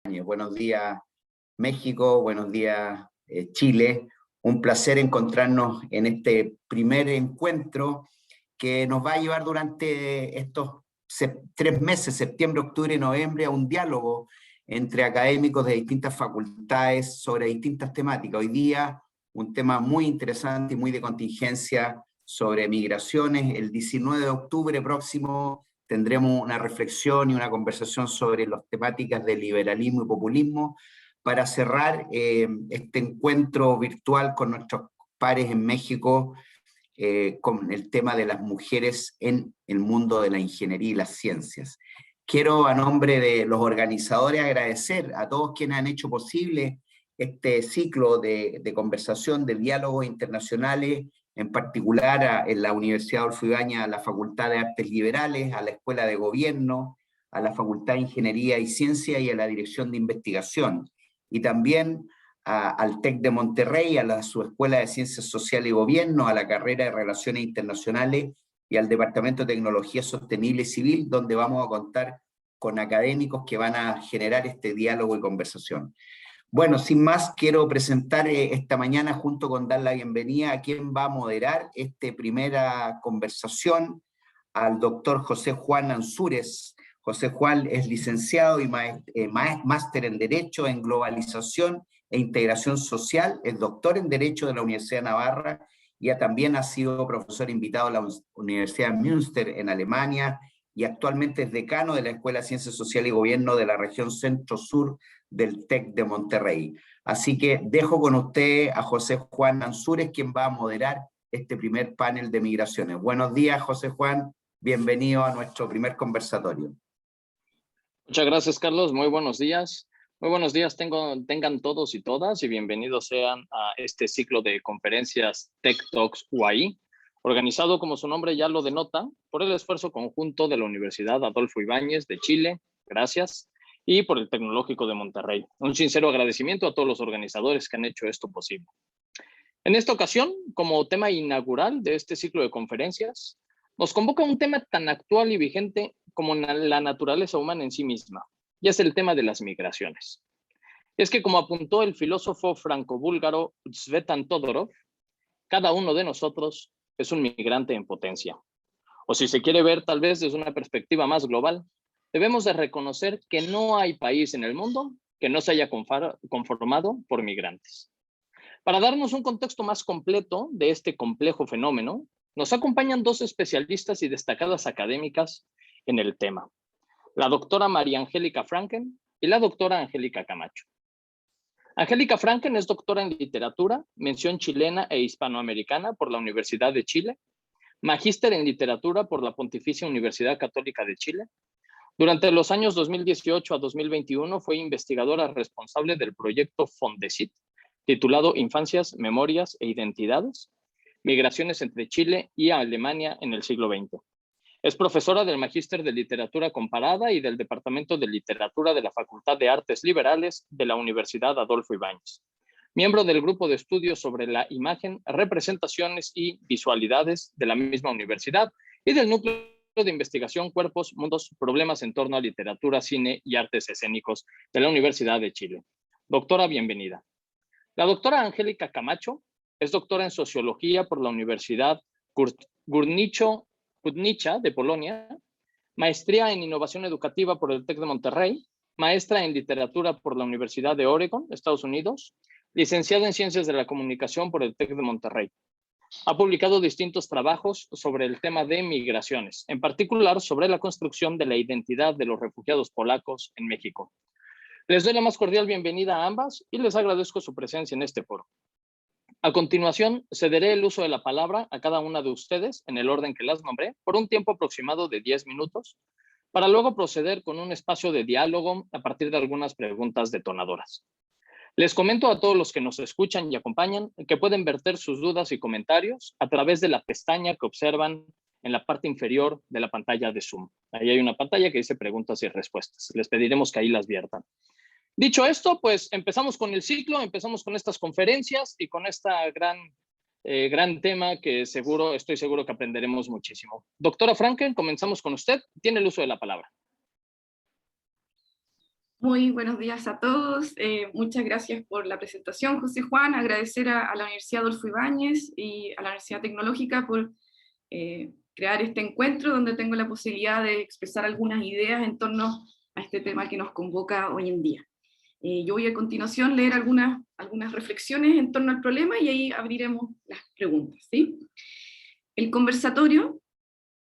Buenos días, México, buenos días, Chile. Un placer encontrarnos en este primer encuentro que nos va a llevar durante estos 3 meses, septiembre, octubre y noviembre, a un diálogo entre académicos de distintas facultades sobre distintas temáticas. Hoy día, un tema muy interesante y muy de contingencia sobre migraciones. El 19 de octubre próximo tendremos una reflexión y una conversación sobre las temáticas de liberalismo y populismo para cerrar este encuentro virtual con nuestros pares en México con el tema de las mujeres en el mundo de la ingeniería y las ciencias. Quiero, a nombre de los organizadores, agradecer a todos quienes han hecho posible este ciclo de conversación, de diálogos internacionales, en particular en la Universidad Adolfo Ibáñez, a la Facultad de Artes Liberales, a la Escuela de Gobierno, a la Facultad de Ingeniería y Ciencia y a la Dirección de Investigación. Y también al TEC de Monterrey, a su Escuela de Ciencias Sociales y Gobierno, a la carrera de Relaciones Internacionales y al Departamento de Tecnología Sostenible y Civil, donde vamos a contar con académicos que van a generar este diálogo y conversación. Bueno, sin más, quiero presentar esta mañana, junto con dar la bienvenida a quien va a moderar esta primera conversación, al doctor José Juan Ansúrez. José Juan es licenciado y máster en Derecho en Globalización e Integración Social, es doctor en Derecho de la Universidad de Navarra y también ha sido profesor invitado a la Universidad de Münster en Alemania y actualmente es decano de la Escuela de Ciencias Sociales y Gobierno de la región Centro-Sur del TEC de Monterrey. Así que dejo con usted a José Juan Ansúrez, quien va a moderar este primer panel de migraciones. Buenos días, José Juan, bienvenido a nuestro primer conversatorio. Muchas gracias, Carlos. Muy buenos días. Muy buenos días tengan todos y todas y bienvenidos sean a este ciclo de conferencias Tech Talks UAI, organizado, como su nombre ya lo denota, por el esfuerzo conjunto de la Universidad Adolfo Ibáñez de Chile, gracias, y por el Tecnológico de Monterrey. Un sincero agradecimiento a todos los organizadores que han hecho esto posible. En esta ocasión, como tema inaugural de este ciclo de conferencias, nos convoca un tema tan actual y vigente como la naturaleza humana en sí misma, y es el tema de las migraciones. Es que, como apuntó el filósofo franco-búlgaro Tzvetan Todorov, cada uno de nosotros es un migrante en potencia. O si se quiere ver tal vez desde una perspectiva más global, debemos de reconocer que no hay país en el mundo que no se haya conformado por migrantes. Para darnos un contexto más completo de este complejo fenómeno, nos acompañan dos especialistas y destacadas académicas en el tema, la doctora María Angélica Franken y la doctora Angélica Camacho. Angélica Franken es doctora en literatura, mención chilena e hispanoamericana por la Universidad de Chile, magíster en literatura por la Pontificia Universidad Católica de Chile. Durante los años 2018 a 2021 fue investigadora responsable del proyecto Fondesit, titulado Infancias, Memorias e Identidades, Migraciones entre Chile y Alemania en el siglo XX. Es profesora del Magíster de Literatura Comparada y del Departamento de Literatura de la Facultad de Artes Liberales de la Universidad Adolfo Ibáñez. Miembro del Grupo de Estudios sobre la Imagen, Representaciones y Visualidades de la misma universidad y del Núcleo de Investigación Cuerpos, Mundos, Problemas en torno a Literatura, Cine y Artes Escénicos de la Universidad de Chile. Doctora, bienvenida. La doctora Angélica Camacho es doctora en Sociología por la Universidad Górnicza de Polonia, maestría en Innovación Educativa por el TEC de Monterrey, maestra en Literatura por la Universidad de Oregon, Estados Unidos, licenciada en Ciencias de la Comunicación por el TEC de Monterrey. Ha publicado distintos trabajos sobre el tema de migraciones, en particular sobre la construcción de la identidad de los refugiados polacos en México. Les doy la más cordial bienvenida a ambas y les agradezco su presencia en este foro. A continuación, cederé el uso de la palabra a cada una de ustedes, en el orden que las nombré, por un tiempo aproximado de 10 minutos, para luego proceder con un espacio de diálogo a partir de algunas preguntas detonadoras. Les comento a todos los que nos escuchan y acompañan que pueden verter sus dudas y comentarios a través de la pestaña que observan en la parte inferior de la pantalla de Zoom. Ahí hay una pantalla que dice preguntas y respuestas. Les pediremos que ahí las viertan. Dicho esto, pues empezamos con el ciclo, empezamos con estas conferencias y con esta gran tema que estoy seguro que aprenderemos muchísimo. Doctora Franken, comenzamos con usted. Tiene el uso de la palabra. Muy buenos días a todos. Muchas gracias por la presentación, José Juan. Agradecer a la Universidad Adolfo Ibáñez y a la Universidad Tecnológica por crear este encuentro donde tengo la posibilidad de expresar algunas ideas en torno a este tema que nos convoca hoy en día. Yo voy a continuación leer algunas reflexiones en torno al problema y ahí abriremos las preguntas, ¿sí? El conversatorio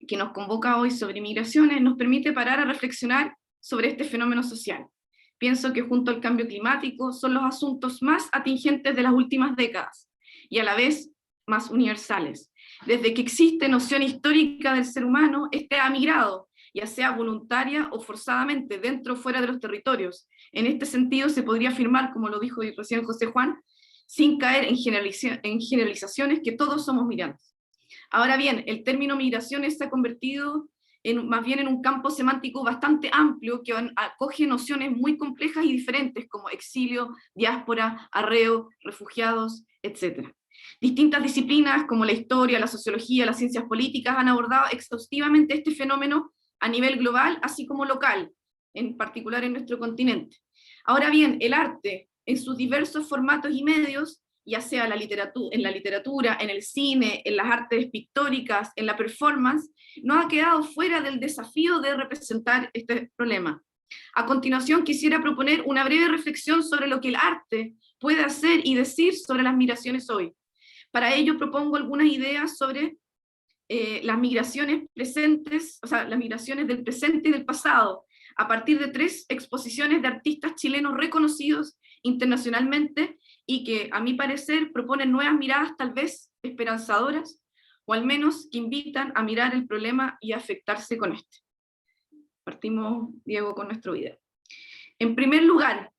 que nos convoca hoy sobre migraciones nos permite parar a reflexionar sobre este fenómeno social. Pienso que junto al cambio climático son los asuntos más atingentes de las últimas décadas y a la vez más universales. Desde que existe noción histórica del ser humano, este ha migrado, ya sea voluntaria o forzadamente, dentro o fuera de los territorios. En este sentido se podría afirmar, como lo dijo recién José Juan, sin caer en generalizaciones, que todos somos migrantes. Ahora bien, el término migraciones se ha convertido más bien en un campo semántico bastante amplio que acoge nociones muy complejas y diferentes como exilio, diáspora, arreo, refugiados, etc. Distintas disciplinas como la historia, la sociología, las ciencias políticas han abordado exhaustivamente este fenómeno a nivel global, así como local, en particular en nuestro continente. Ahora bien, el arte, en sus diversos formatos y medios, ya sea en la literatura, en el cine, en las artes pictóricas, en la performance, no ha quedado fuera del desafío de representar este problema. A continuación quisiera proponer una breve reflexión sobre lo que el arte puede hacer y decir sobre las migraciones hoy. Para ello propongo algunas ideas sobre las migraciones presentes, o sea, las migraciones del presente y del pasado, a partir de 3 exposiciones de artistas chilenos reconocidos internacionalmente y que, a mi parecer, proponen nuevas miradas tal vez esperanzadoras, o al menos que invitan a mirar el problema y a afectarse con este. Partimos, Diego, con nuestro video. En primer lugar,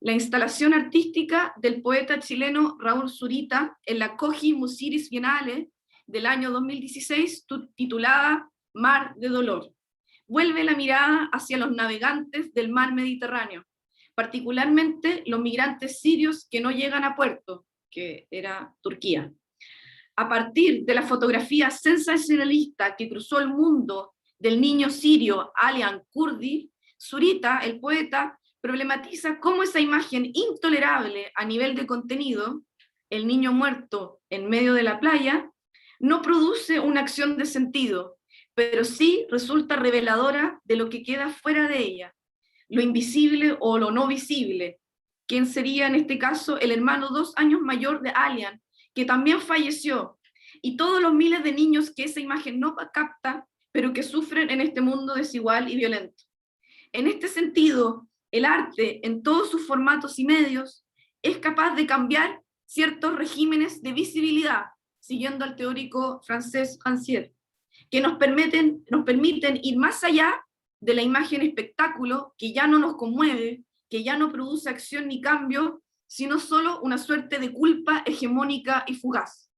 la instalación artística del poeta chileno Raúl Zurita en la Coji Musiris Biennale del año 2016, titulada Mar de Dolor. Vuelve la mirada hacia los navegantes del mar Mediterráneo, particularmente los migrantes sirios que no llegan a puerto, que era Turquía. A partir de la fotografía sensacionalista que cruzó el mundo del niño sirio Alian Kurdi, Zurita, el poeta, problematiza cómo esa imagen intolerable a nivel de contenido, el niño muerto en medio de la playa, no produce una acción de sentido, pero sí resulta reveladora de lo que queda fuera de ella, lo invisible o lo no visible, quien sería en este caso el hermano 2 años mayor de Alian, que también falleció, y todos los miles de niños que esa imagen no capta, pero que sufren en este mundo desigual y violento. En este sentido, el arte, en todos sus formatos y medios, es capaz de cambiar ciertos regímenes de visibilidad, siguiendo al teórico francés Rancière, que nos permiten ir más allá de la imagen espectáculo que ya no nos conmueve, que ya no produce acción ni cambio, sino solo una suerte de culpa hegemónica y fugaz.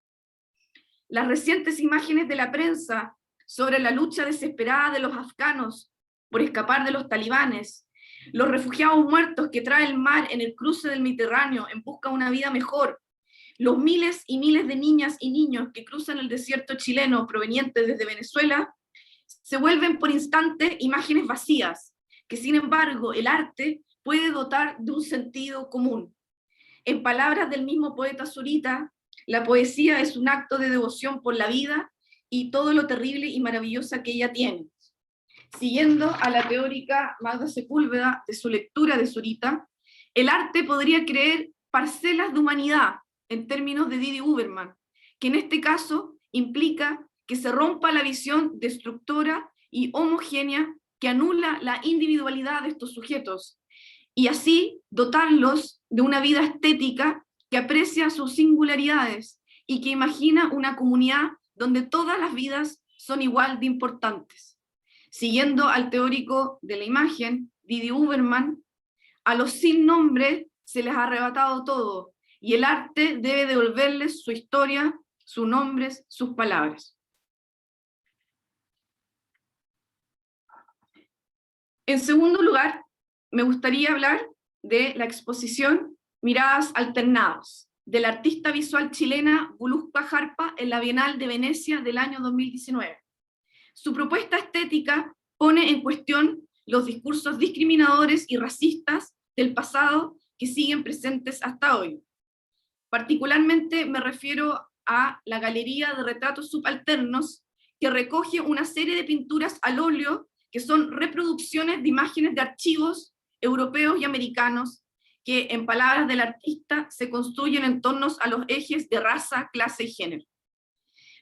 Las recientes imágenes de la prensa sobre la lucha desesperada de los afganos por escapar de los talibanes, los refugiados muertos que trae el mar en el cruce del Mediterráneo en busca de una vida mejor, los miles y miles de niñas y niños que cruzan el desierto chileno provenientes desde Venezuela, se vuelven por instante imágenes vacías, que sin embargo el arte puede dotar de un sentido común. En palabras del mismo poeta Zurita, la poesía es un acto de devoción por la vida y todo lo terrible y maravillosa que ella tiene. Siguiendo a la teórica Magda Sepúlveda de su lectura de Zurita, el arte podría crear parcelas de humanidad, en términos de Didi Uberman, que en este caso implica que se rompa la visión destructora y homogénea que anula la individualidad de estos sujetos, y así dotarlos de una vida estética que aprecia sus singularidades y que imagina una comunidad donde todas las vidas son igual de importantes. Siguiendo al teórico de la imagen, Didi Uberman, a los sin nombre se les ha arrebatado todo, y el arte debe devolverles su historia, sus nombres, sus palabras. En segundo lugar, me gustaría hablar de la exposición Miradas Alternadas, de la artista visual chilena Guluspa Jarpa en la Bienal de Venecia del año 2019. Su propuesta estética pone en cuestión los discursos discriminadores y racistas del pasado que siguen presentes hasta hoy. Particularmente me refiero a la galería de retratos subalternos, que recoge una serie de pinturas al óleo que son reproducciones de imágenes de archivos europeos y americanos que, en palabras del artista, se construyen en torno a los ejes de raza, clase y género.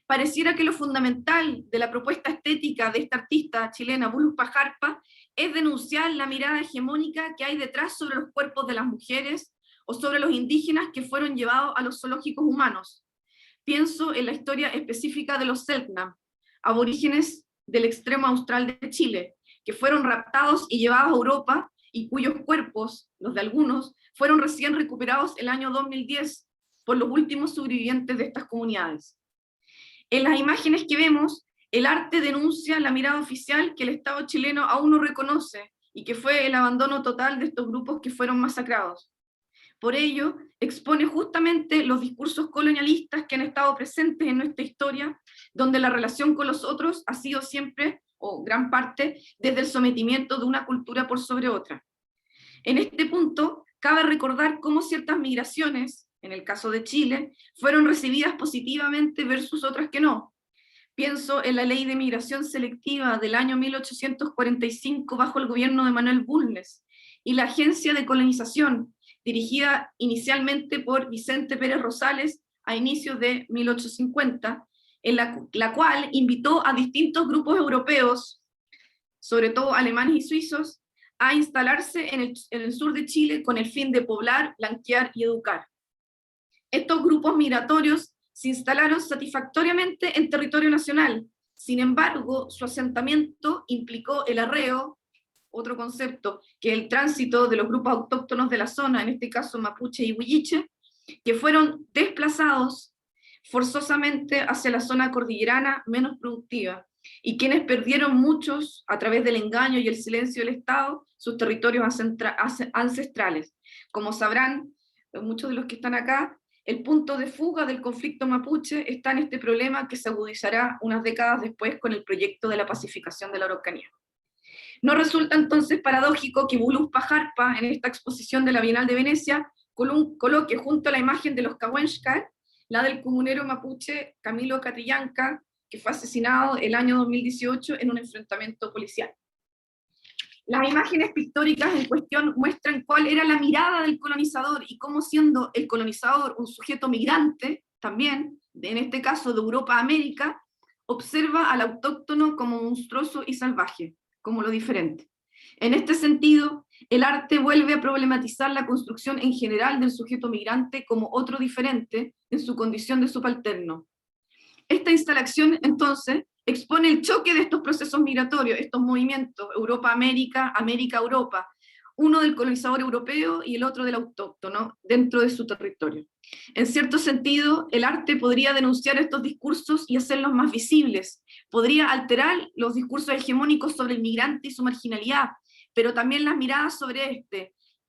Pareciera que lo fundamental de la propuesta estética de esta artista chilena, Vulus Pajarpa, es denunciar la mirada hegemónica que hay detrás sobre los cuerpos de las mujeres o sobre los indígenas que fueron llevados a los zoológicos humanos. Pienso en la historia específica de los Selknam, aborígenes del extremo austral de Chile, que fueron raptados y llevados a Europa y cuyos cuerpos, los de algunos, fueron recién recuperados el año 2010 por los últimos sobrevivientes de estas comunidades. En las imágenes que vemos, el arte denuncia la mirada oficial que el Estado chileno aún no reconoce y que fue el abandono total de estos grupos que fueron masacrados. Por ello, expone justamente los discursos colonialistas que han estado presentes en nuestra historia, donde la relación con los otros ha sido siempre, o gran parte, desde el sometimiento de una cultura por sobre otra. En este punto, cabe recordar cómo ciertas migraciones, en el caso de Chile, fueron recibidas positivamente versus otras que no. Pienso en la Ley de Migración Selectiva del año 1845 bajo el gobierno de Manuel Bulnes, y la Agencia de Colonización, dirigida inicialmente por Vicente Pérez Rosales a inicios de 1850, en la cual invitó a distintos grupos europeos, sobre todo alemanes y suizos, a instalarse en el sur de Chile con el fin de poblar, blanquear y educar. Estos grupos migratorios se instalaron satisfactoriamente en territorio nacional. Sin embargo, su asentamiento implicó el arreo, otro concepto, que el tránsito de los grupos autóctonos de la zona, en este caso mapuche y huilliche, que fueron desplazados forzosamente hacia la zona cordillerana menos productiva, y quienes perdieron muchos, a través del engaño y el silencio del Estado, sus territorios ancestrales. Como sabrán, muchos de los que están acá, el punto de fuga del conflicto mapuche está en este problema que se agudizará unas décadas después con el proyecto de la pacificación de la Araucanía. No resulta entonces paradójico que Vulus Pajarpa, en esta exposición de la Bienal de Venecia, coloque junto a la imagen de los Cahuenchcar la del comunero mapuche Camilo Catrillanca, que fue asesinado el año 2018 en un enfrentamiento policial. Las imágenes pictóricas en cuestión muestran cuál era la mirada del colonizador y cómo, siendo el colonizador un sujeto migrante, también, en este caso de Europa a América, observa al autóctono como monstruoso y salvaje, como lo diferente. En este sentido, el arte vuelve a problematizar la construcción en general del sujeto migrante como otro diferente en su condición de subalterno. Esta instalación, entonces, expone el choque de estos procesos migratorios, estos movimientos, Europa-América, América-Europa, uno del colonizador europeo y el otro del autóctono, dentro de su territorio. En cierto sentido, el arte podría denunciar estos discursos y hacerlos más visibles, podría alterar los discursos hegemónicos sobre el migrante y su marginalidad, pero también las miradas sobre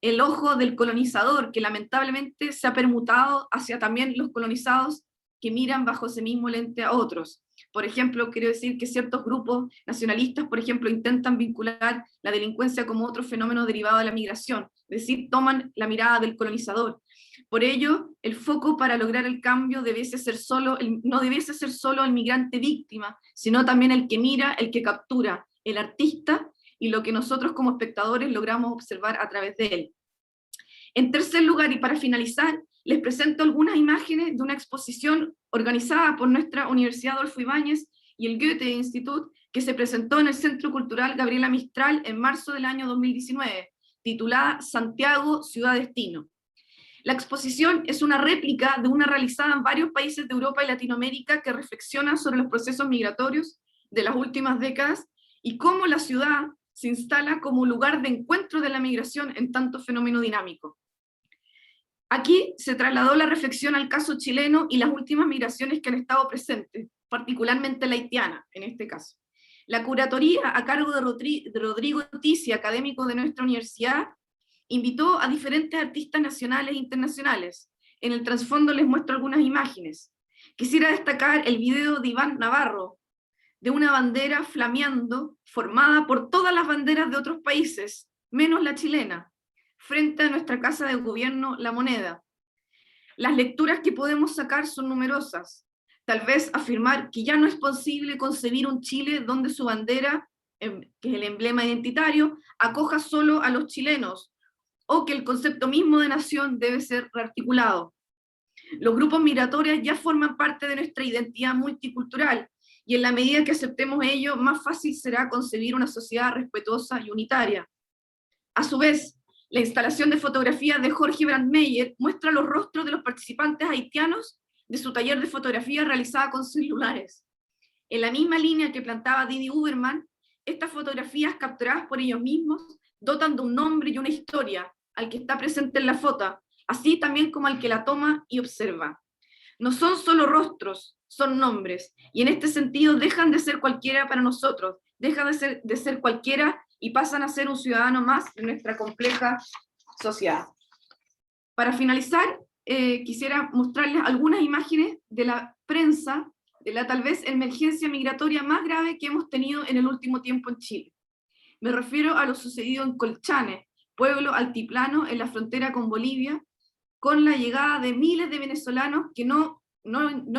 el ojo del colonizador, que lamentablemente se ha permutado hacia también los colonizados que miran bajo ese mismo lente a otros. Por ejemplo, quiero decir que ciertos grupos nacionalistas, por ejemplo, intentan vincular la delincuencia como otro fenómeno derivado de la migración, es decir, toman la mirada del colonizador. Por ello, el foco para lograr el cambio no debiese ser solo el migrante víctima, sino también el que mira, el que captura, el artista, y lo que nosotros como espectadores logramos observar a través de él. En tercer lugar, y para finalizar, les presento algunas imágenes de una exposición organizada por nuestra Universidad Adolfo Ibáñez y el Goethe Institut, que se presentó en el Centro Cultural Gabriela Mistral en marzo del año 2019, titulada Santiago, Ciudad Destino. La exposición es una réplica de una realizada en varios países de Europa y Latinoamérica que reflexiona sobre los procesos migratorios de las últimas décadas y cómo la ciudad se instala como lugar de encuentro de la migración en tanto fenómeno dinámico. Aquí se trasladó la reflexión al caso chileno y las últimas migraciones que han estado presentes, particularmente la haitiana, en este caso. La curatoría, a cargo de Rodrigo Tisi, académico de nuestra universidad, invitó a diferentes artistas nacionales e internacionales. En el trasfondo les muestro algunas imágenes. Quisiera destacar el video de Iván Navarro, de una bandera flameando formada por todas las banderas de otros países, menos la chilena, frente a nuestra casa de gobierno, La Moneda. Las lecturas que podemos sacar son numerosas. Tal vez afirmar que ya no es posible concebir un Chile donde su bandera, que es el emblema identitario, acoja solo a los chilenos, o que el concepto mismo de nación debe ser rearticulado. Los grupos migratorios ya forman parte de nuestra identidad multicultural, y en la medida que aceptemos ello, más fácil será concebir una sociedad respetuosa y unitaria. A su vez, la instalación de fotografías de Jorge Brandmeier muestra los rostros de los participantes haitianos de su taller de fotografía realizada con celulares. En la misma línea que plantaba Didi Uberman, estas fotografías capturadas por ellos mismos dotan de un nombre y una historia al que está presente en la foto, así también como al que la toma y observa. No son solo rostros, son nombres, y en este sentido dejan de ser cualquiera para nosotros, dejan de ser cualquiera y pasan a ser un ciudadano más de nuestra compleja sociedad. Para finalizar, quisiera mostrarles algunas imágenes de la prensa de la tal vez emergencia migratoria más grave que hemos tenido en el último tiempo en Chile. Me refiero a lo sucedido en Colchane, pueblo altiplano en la frontera con Bolivia, con la llegada de miles de venezolanos que no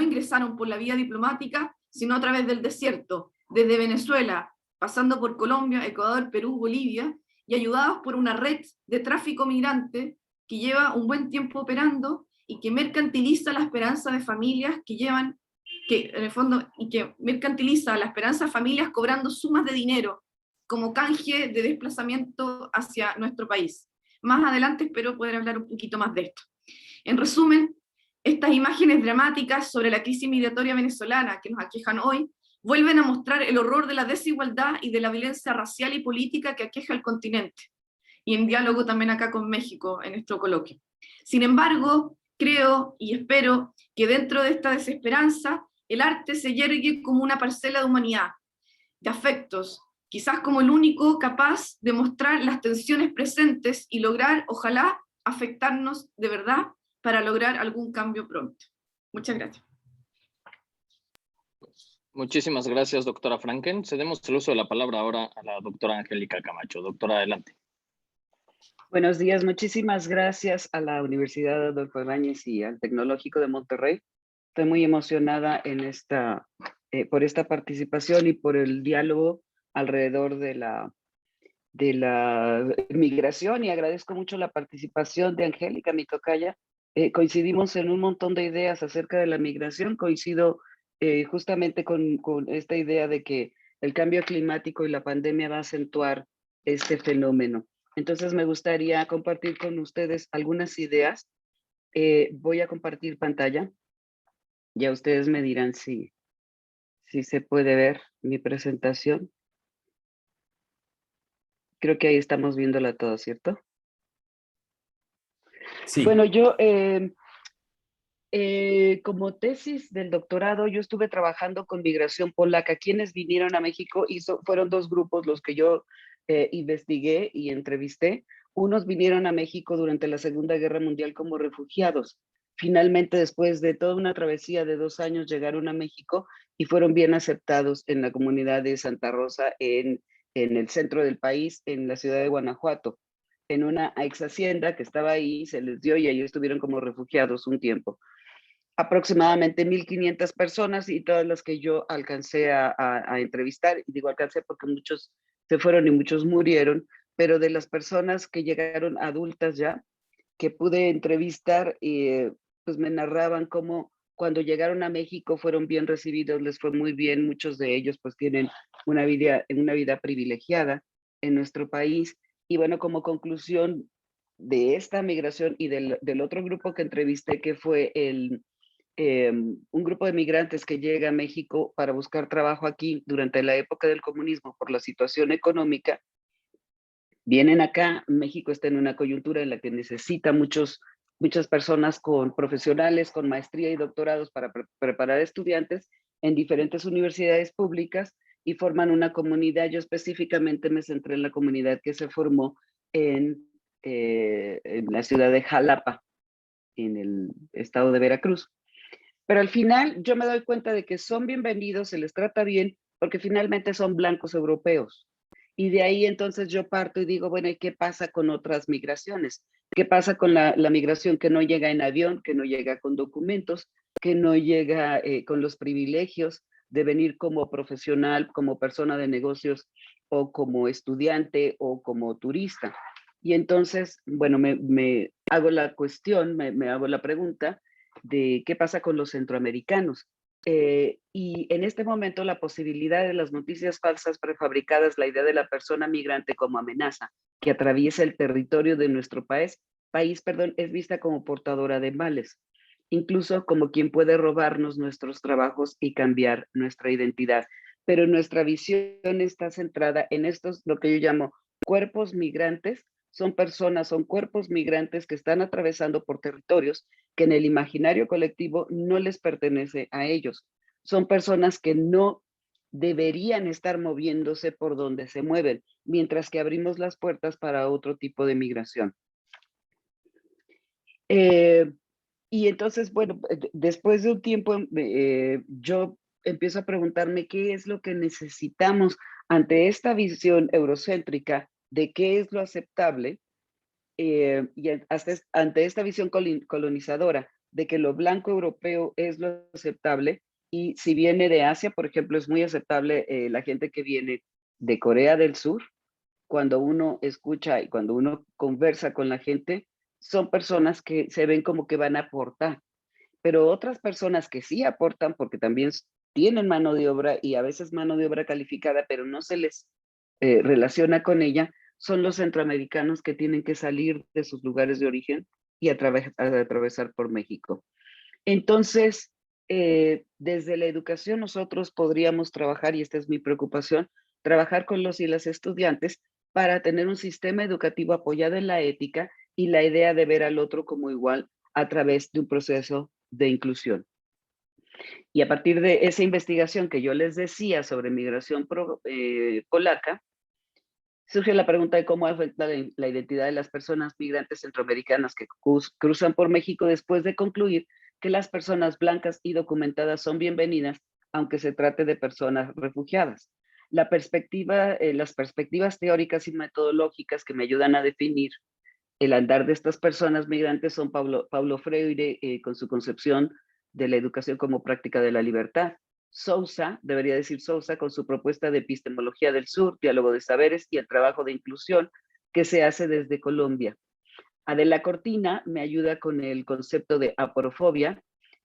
ingresaron por la vía diplomática, sino a través del desierto, desde Venezuela, pasando por Colombia, Ecuador, Perú, Bolivia, y ayudados por una red de tráfico migrante que lleva un buen tiempo operando y que mercantiliza la esperanza de familias mercantiliza la esperanza de familias cobrando sumas de dinero como canje de desplazamiento hacia nuestro país. Más adelante espero poder hablar un poquito más de esto. En resumen, estas imágenes dramáticas sobre la crisis migratoria venezolana que nos aquejan hoy vuelven a mostrar el horror de la desigualdad y de la violencia racial y política que aqueja al continente, y en diálogo también acá con México en nuestro coloquio. Sin embargo, creo y espero que dentro de esta desesperanza el arte se yergue como una parcela de humanidad, de afectos, quizás como el único capaz de mostrar las tensiones presentes y lograr, ojalá, afectarnos de verdad para lograr algún cambio pronto. Muchas gracias. Muchísimas gracias, doctora Franken. Cedemos el uso de la palabra ahora a la doctora Angélica Camacho. Doctora, adelante. Buenos días, muchísimas gracias a la Universidad Adolfo Ibáñez y al Tecnológico de Monterrey. Estoy muy emocionada en por esta participación y por el diálogo alrededor de la migración, y agradezco mucho la participación de Angélica, mi tocaya. Coincidimos en un montón de ideas acerca de la migración. Coincido justamente con esta idea de que el cambio climático y la pandemia va a acentuar este fenómeno. Entonces me gustaría compartir con ustedes algunas ideas. Voy a compartir pantalla. Ya ustedes me dirán si se puede ver mi presentación. Creo que ahí estamos viéndola todo, ¿cierto? Sí. Bueno, yo como tesis del doctorado, yo estuve trabajando con migración polaca. Quienes vinieron a México fueron dos grupos los que yo investigué y entrevisté. Unos vinieron a México durante la Segunda Guerra Mundial como refugiados. Finalmente, después de toda una travesía de 2 años, llegaron a México y fueron bien aceptados en la comunidad de Santa Rosa, en el centro del país, en la ciudad de Guanajuato, en una ex hacienda que estaba ahí, se les dio y ellos estuvieron como refugiados un tiempo. Aproximadamente 1,500 personas, y todas las que yo alcancé a entrevistar, y digo alcancé porque muchos se fueron y muchos murieron, pero de las personas que llegaron adultas ya, que pude entrevistar, pues me narraban cómo cuando llegaron a México fueron bien recibidos, les fue muy bien. Muchos de ellos pues tienen una vida privilegiada en nuestro país. Y bueno, como conclusión de esta migración y del otro grupo que entrevisté, que fue un grupo de migrantes que llega a México para buscar trabajo aquí durante la época del comunismo por la situación económica, vienen acá. México está en una coyuntura en la que necesita muchas personas profesionales con maestría y doctorados para preparar estudiantes en diferentes universidades públicas, y forman una comunidad. Yo específicamente me centré en la comunidad que se formó en la ciudad de Jalapa, en el estado de Veracruz. Pero al final yo me doy cuenta de que son bienvenidos, se les trata bien, porque finalmente son blancos europeos. Y de ahí entonces yo parto y digo, bueno, ¿y qué pasa con otras migraciones? ¿Qué pasa con la migración que no llega en avión, que no llega con documentos, que no llega con los privilegios de venir como profesional, como persona de negocios o como estudiante o como turista? Y entonces, bueno, me hago la cuestión, me hago la pregunta de qué pasa con los centroamericanos. Y en este momento la posibilidad de las noticias falsas prefabricadas, la idea de la persona migrante como amenaza que atraviesa el territorio de nuestro país, es vista como portadora de males, incluso como quien puede robarnos nuestros trabajos y cambiar nuestra identidad. Pero nuestra visión está centrada en estos, lo que yo llamo cuerpos migrantes. Son personas, son cuerpos migrantes que están atravesando por territorios que en el imaginario colectivo no les pertenece a ellos. Son personas que no deberían estar moviéndose por donde se mueven, mientras que abrimos las puertas para otro tipo de migración. Y entonces, bueno, después de un tiempo, yo empiezo a preguntarme qué es lo que necesitamos ante esta visión eurocéntrica de qué es lo aceptable, y ante esta visión colonizadora de que lo blanco europeo es lo aceptable, y si viene de Asia, por ejemplo, es muy aceptable la gente que viene de Corea del Sur. Cuando uno escucha y cuando uno conversa con la gente, son personas que se ven como que van a aportar, pero otras personas que sí aportan, porque también tienen mano de obra y a veces mano de obra calificada, pero no se les relaciona con ella, son los centroamericanos que tienen que salir de sus lugares de origen y atravesar por México. Entonces, desde la educación nosotros podríamos trabajar, y esta es mi preocupación, trabajar con los y las estudiantes para tener un sistema educativo apoyado en la ética y la idea de ver al otro como igual a través de un proceso de inclusión. Y a partir de esa investigación que yo les decía sobre migración polaca, surge la pregunta de cómo afecta la identidad de las personas migrantes centroamericanas que cruzan por México, después de concluir que las personas blancas y documentadas son bienvenidas, aunque se trate de personas refugiadas. Las perspectivas teóricas y metodológicas que me ayudan a definir el andar de estas personas migrantes son Paulo Freire, con su concepción de la educación como práctica de la libertad. Sousa, debería decir Sousa, con su propuesta de epistemología del sur, diálogo de saberes y el trabajo de inclusión que se hace desde Colombia. Adela Cortina me ayuda con el concepto de aporofobia,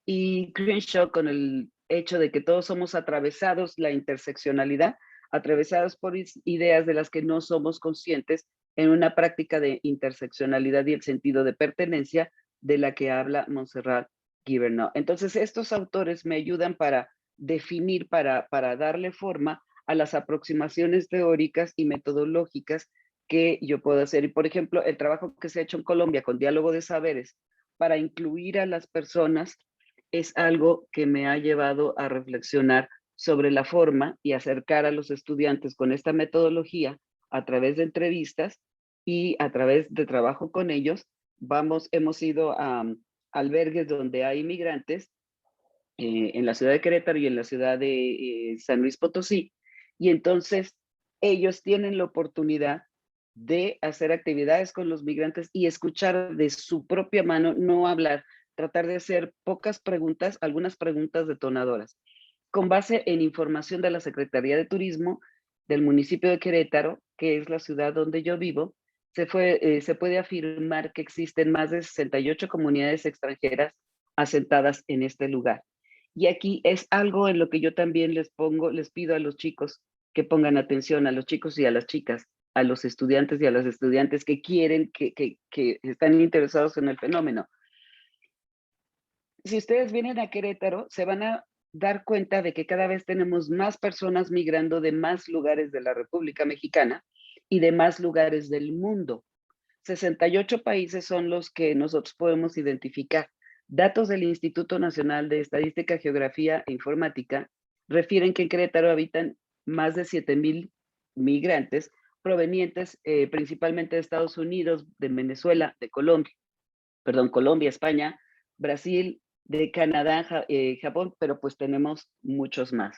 y Crenshaw con el hecho de que todos somos atravesados, la interseccionalidad, atravesados por ideas de las que no somos conscientes en una práctica de interseccionalidad y el sentido de pertenencia de la que habla Montserrat Guibernaud. Entonces, estos autores me ayudan para definir, para darle forma a las aproximaciones teóricas y metodológicas que yo puedo hacer. Y, por ejemplo, el trabajo que se ha hecho en Colombia con diálogo de saberes para incluir a las personas es algo que me ha llevado a reflexionar sobre la forma y acercar a los estudiantes con esta metodología a través de entrevistas y a través de trabajo con ellos. Hemos ido a albergues donde hay inmigrantes, en la ciudad de Querétaro y en la ciudad de San Luis Potosí, y entonces ellos tienen la oportunidad de hacer actividades con los migrantes y escuchar de su propia mano, no hablar, tratar de hacer pocas preguntas, algunas preguntas detonadoras, con base en información de la Secretaría de Turismo del municipio de Querétaro, que es la ciudad donde yo vivo. Se puede afirmar que existen más de 68 comunidades extranjeras asentadas en este lugar. Y aquí es algo en lo que yo también les pido a los chicos que pongan atención, a los chicos y a las chicas, a los estudiantes y a las estudiantes que quieren, que están interesados en el fenómeno. Si ustedes vienen a Querétaro, se van a dar cuenta de que cada vez tenemos más personas migrando de más lugares de la República Mexicana y de más lugares del mundo. 68 países son los que nosotros podemos identificar. Datos del Instituto Nacional de Estadística, Geografía e Informática refieren que en Querétaro habitan más de 7,000 migrantes provenientes principalmente de Estados Unidos, de Venezuela, de Colombia, España, Brasil, de Canadá, Japón, pero pues tenemos muchos más.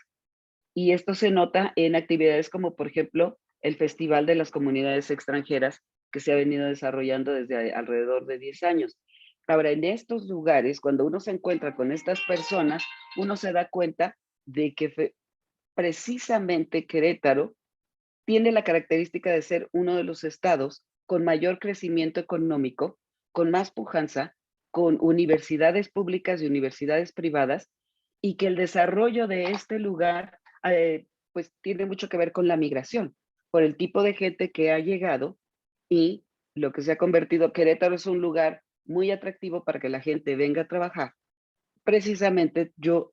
Y esto se nota en actividades como, por ejemplo, el Festival de las Comunidades Extranjeras, que se ha venido desarrollando desde alrededor de 10 años. Ahora, en estos lugares, cuando uno se encuentra con estas personas, uno se da cuenta de que precisamente Querétaro tiene la característica de ser uno de los estados con mayor crecimiento económico, con más pujanza, con universidades públicas y universidades privadas, y que el desarrollo de este lugar pues tiene mucho que ver con la migración, por el tipo de gente que ha llegado y lo que se ha convertido. Querétaro es un lugar muy atractivo para que la gente venga a trabajar. Precisamente yo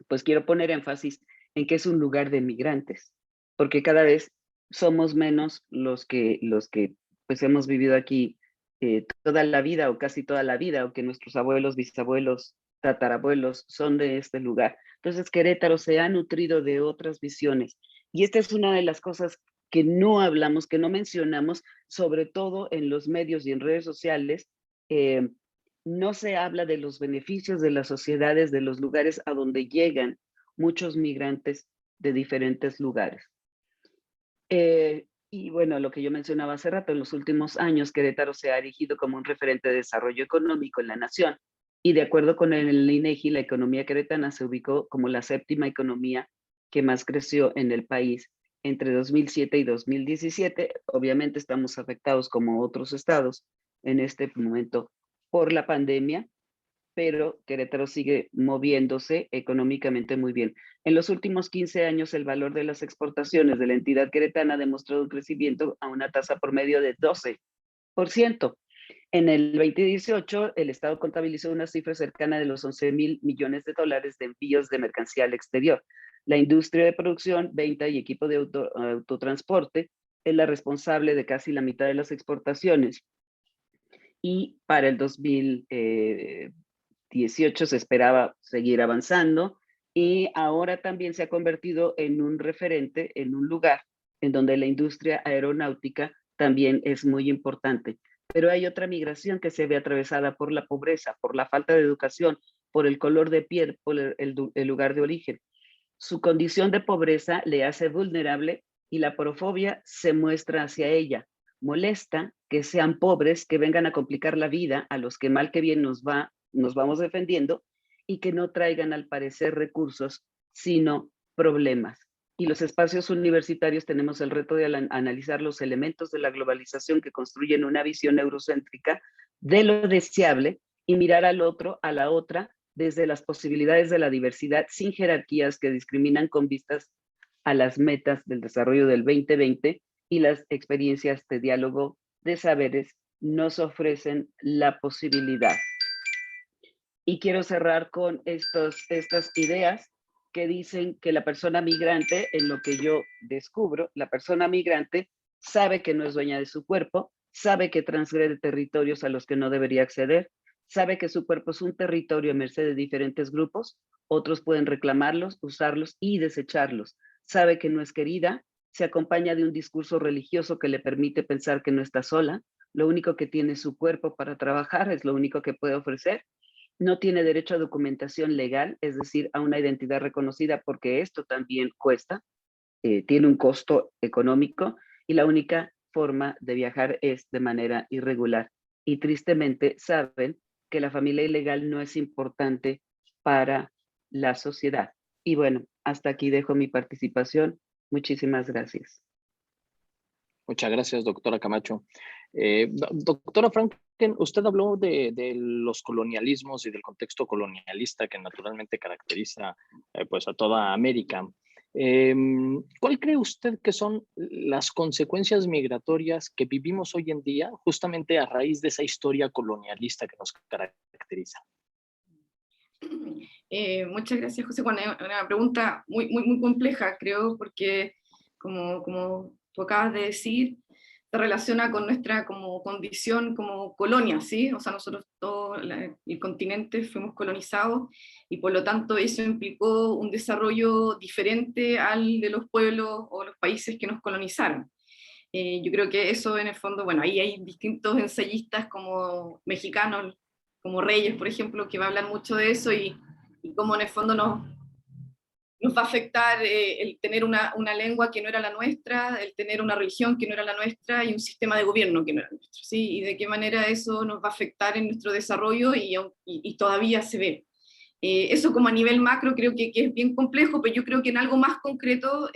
pues quiero poner énfasis en que es un lugar de migrantes, porque cada vez somos menos los que pues hemos vivido aquí toda la vida o casi toda la vida, o que nuestros abuelos, bisabuelos, tatarabuelos son de este lugar. Entonces Querétaro se ha nutrido de otras visiones, y esta es una de las cosas que no hablamos, que no mencionamos, sobre todo en los medios y en redes sociales. No se habla de los beneficios de las sociedades, de los lugares a donde llegan muchos migrantes de diferentes lugares. Y bueno, lo que yo mencionaba hace rato, en los últimos años Querétaro se ha erigido como un referente de desarrollo económico en la nación, y de acuerdo con el INEGI, la economía queretana se ubicó como la séptima economía que más creció en el país entre 2007 y 2017. Obviamente estamos afectados como otros estados en este momento por la pandemia, pero Querétaro sigue moviéndose económicamente muy bien. En los últimos 15 años, el valor de las exportaciones de la entidad queretana ha demostrado un crecimiento a una tasa promedio de 12%. En el 2018, el Estado contabilizó una cifra cercana de los 11,000 millones de dólares de envíos de mercancía al exterior. La industria de producción, venta y equipo de autotransporte es la responsable de casi la mitad de las exportaciones. Y para el 2018 se esperaba seguir avanzando, y ahora también se ha convertido en un referente, en un lugar en donde la industria aeronáutica también es muy importante. Pero hay otra migración que se ve atravesada por la pobreza, por la falta de educación, por el color de piel, por el lugar de origen. Su condición de pobreza le hace vulnerable, y la porofobia se muestra hacia ella. Molesta que sean pobres, que vengan a complicar la vida a los que mal que bien nos vamos defendiendo, y que no traigan al parecer recursos, sino problemas. Y los espacios universitarios tenemos el reto de analizar los elementos de la globalización que construyen una visión eurocéntrica de lo deseable, y mirar al otro, a la otra, desde las posibilidades de la diversidad, sin jerarquías que discriminan, con vistas a las metas del desarrollo del 2020, y las experiencias de diálogo de saberes nos ofrecen la posibilidad. Y quiero cerrar con estas ideas que dicen que la persona migrante, en lo que yo descubro, la persona migrante sabe que no es dueña de su cuerpo, sabe que transgrede territorios a los que no debería acceder, sabe que su cuerpo es un territorio a merced de diferentes grupos, otros pueden reclamarlos, usarlos y desecharlos. Sabe que no es querida, se acompaña de un discurso religioso que le permite pensar que no está sola, lo único que tiene es su cuerpo para trabajar, es lo único que puede ofrecer. No tiene derecho a documentación legal, es decir, a una identidad reconocida, porque esto también cuesta, tiene un costo económico, y la única forma de viajar es de manera irregular. Y tristemente saben que la familia ilegal no es importante para la sociedad. Y bueno, hasta aquí dejo mi participación. Muchísimas gracias. Muchas gracias, doctora Camacho. Doctora Franken, usted habló de los colonialismos y del contexto colonialista que naturalmente caracteriza pues a toda América. ¿Cuál cree usted que son las consecuencias migratorias que vivimos hoy en día justamente a raíz de esa historia colonialista que nos caracteriza? Muchas gracias, José Juan. Es una pregunta muy compleja, creo, porque como tú acabas de decir, se relaciona con nuestra como condición como colonia, ¿sí? O sea, nosotros todo el continente fuimos colonizados, y por lo tanto eso implicó un desarrollo diferente al de los pueblos o los países que nos colonizaron. Yo creo que eso en el fondo, bueno, ahí hay distintos ensayistas como mexicanos, como Reyes, por ejemplo, que va a hablar mucho de eso, y cómo en el fondo nos va a afectar el tener una lengua que no era la nuestra, el tener una religión que no era la nuestra y un sistema de gobierno que no era nuestro, ¿sí? Y de qué manera eso nos va a afectar en nuestro desarrollo y todavía se ve. Eso como a nivel macro creo que es bien complejo, pero yo creo que en algo más concreto,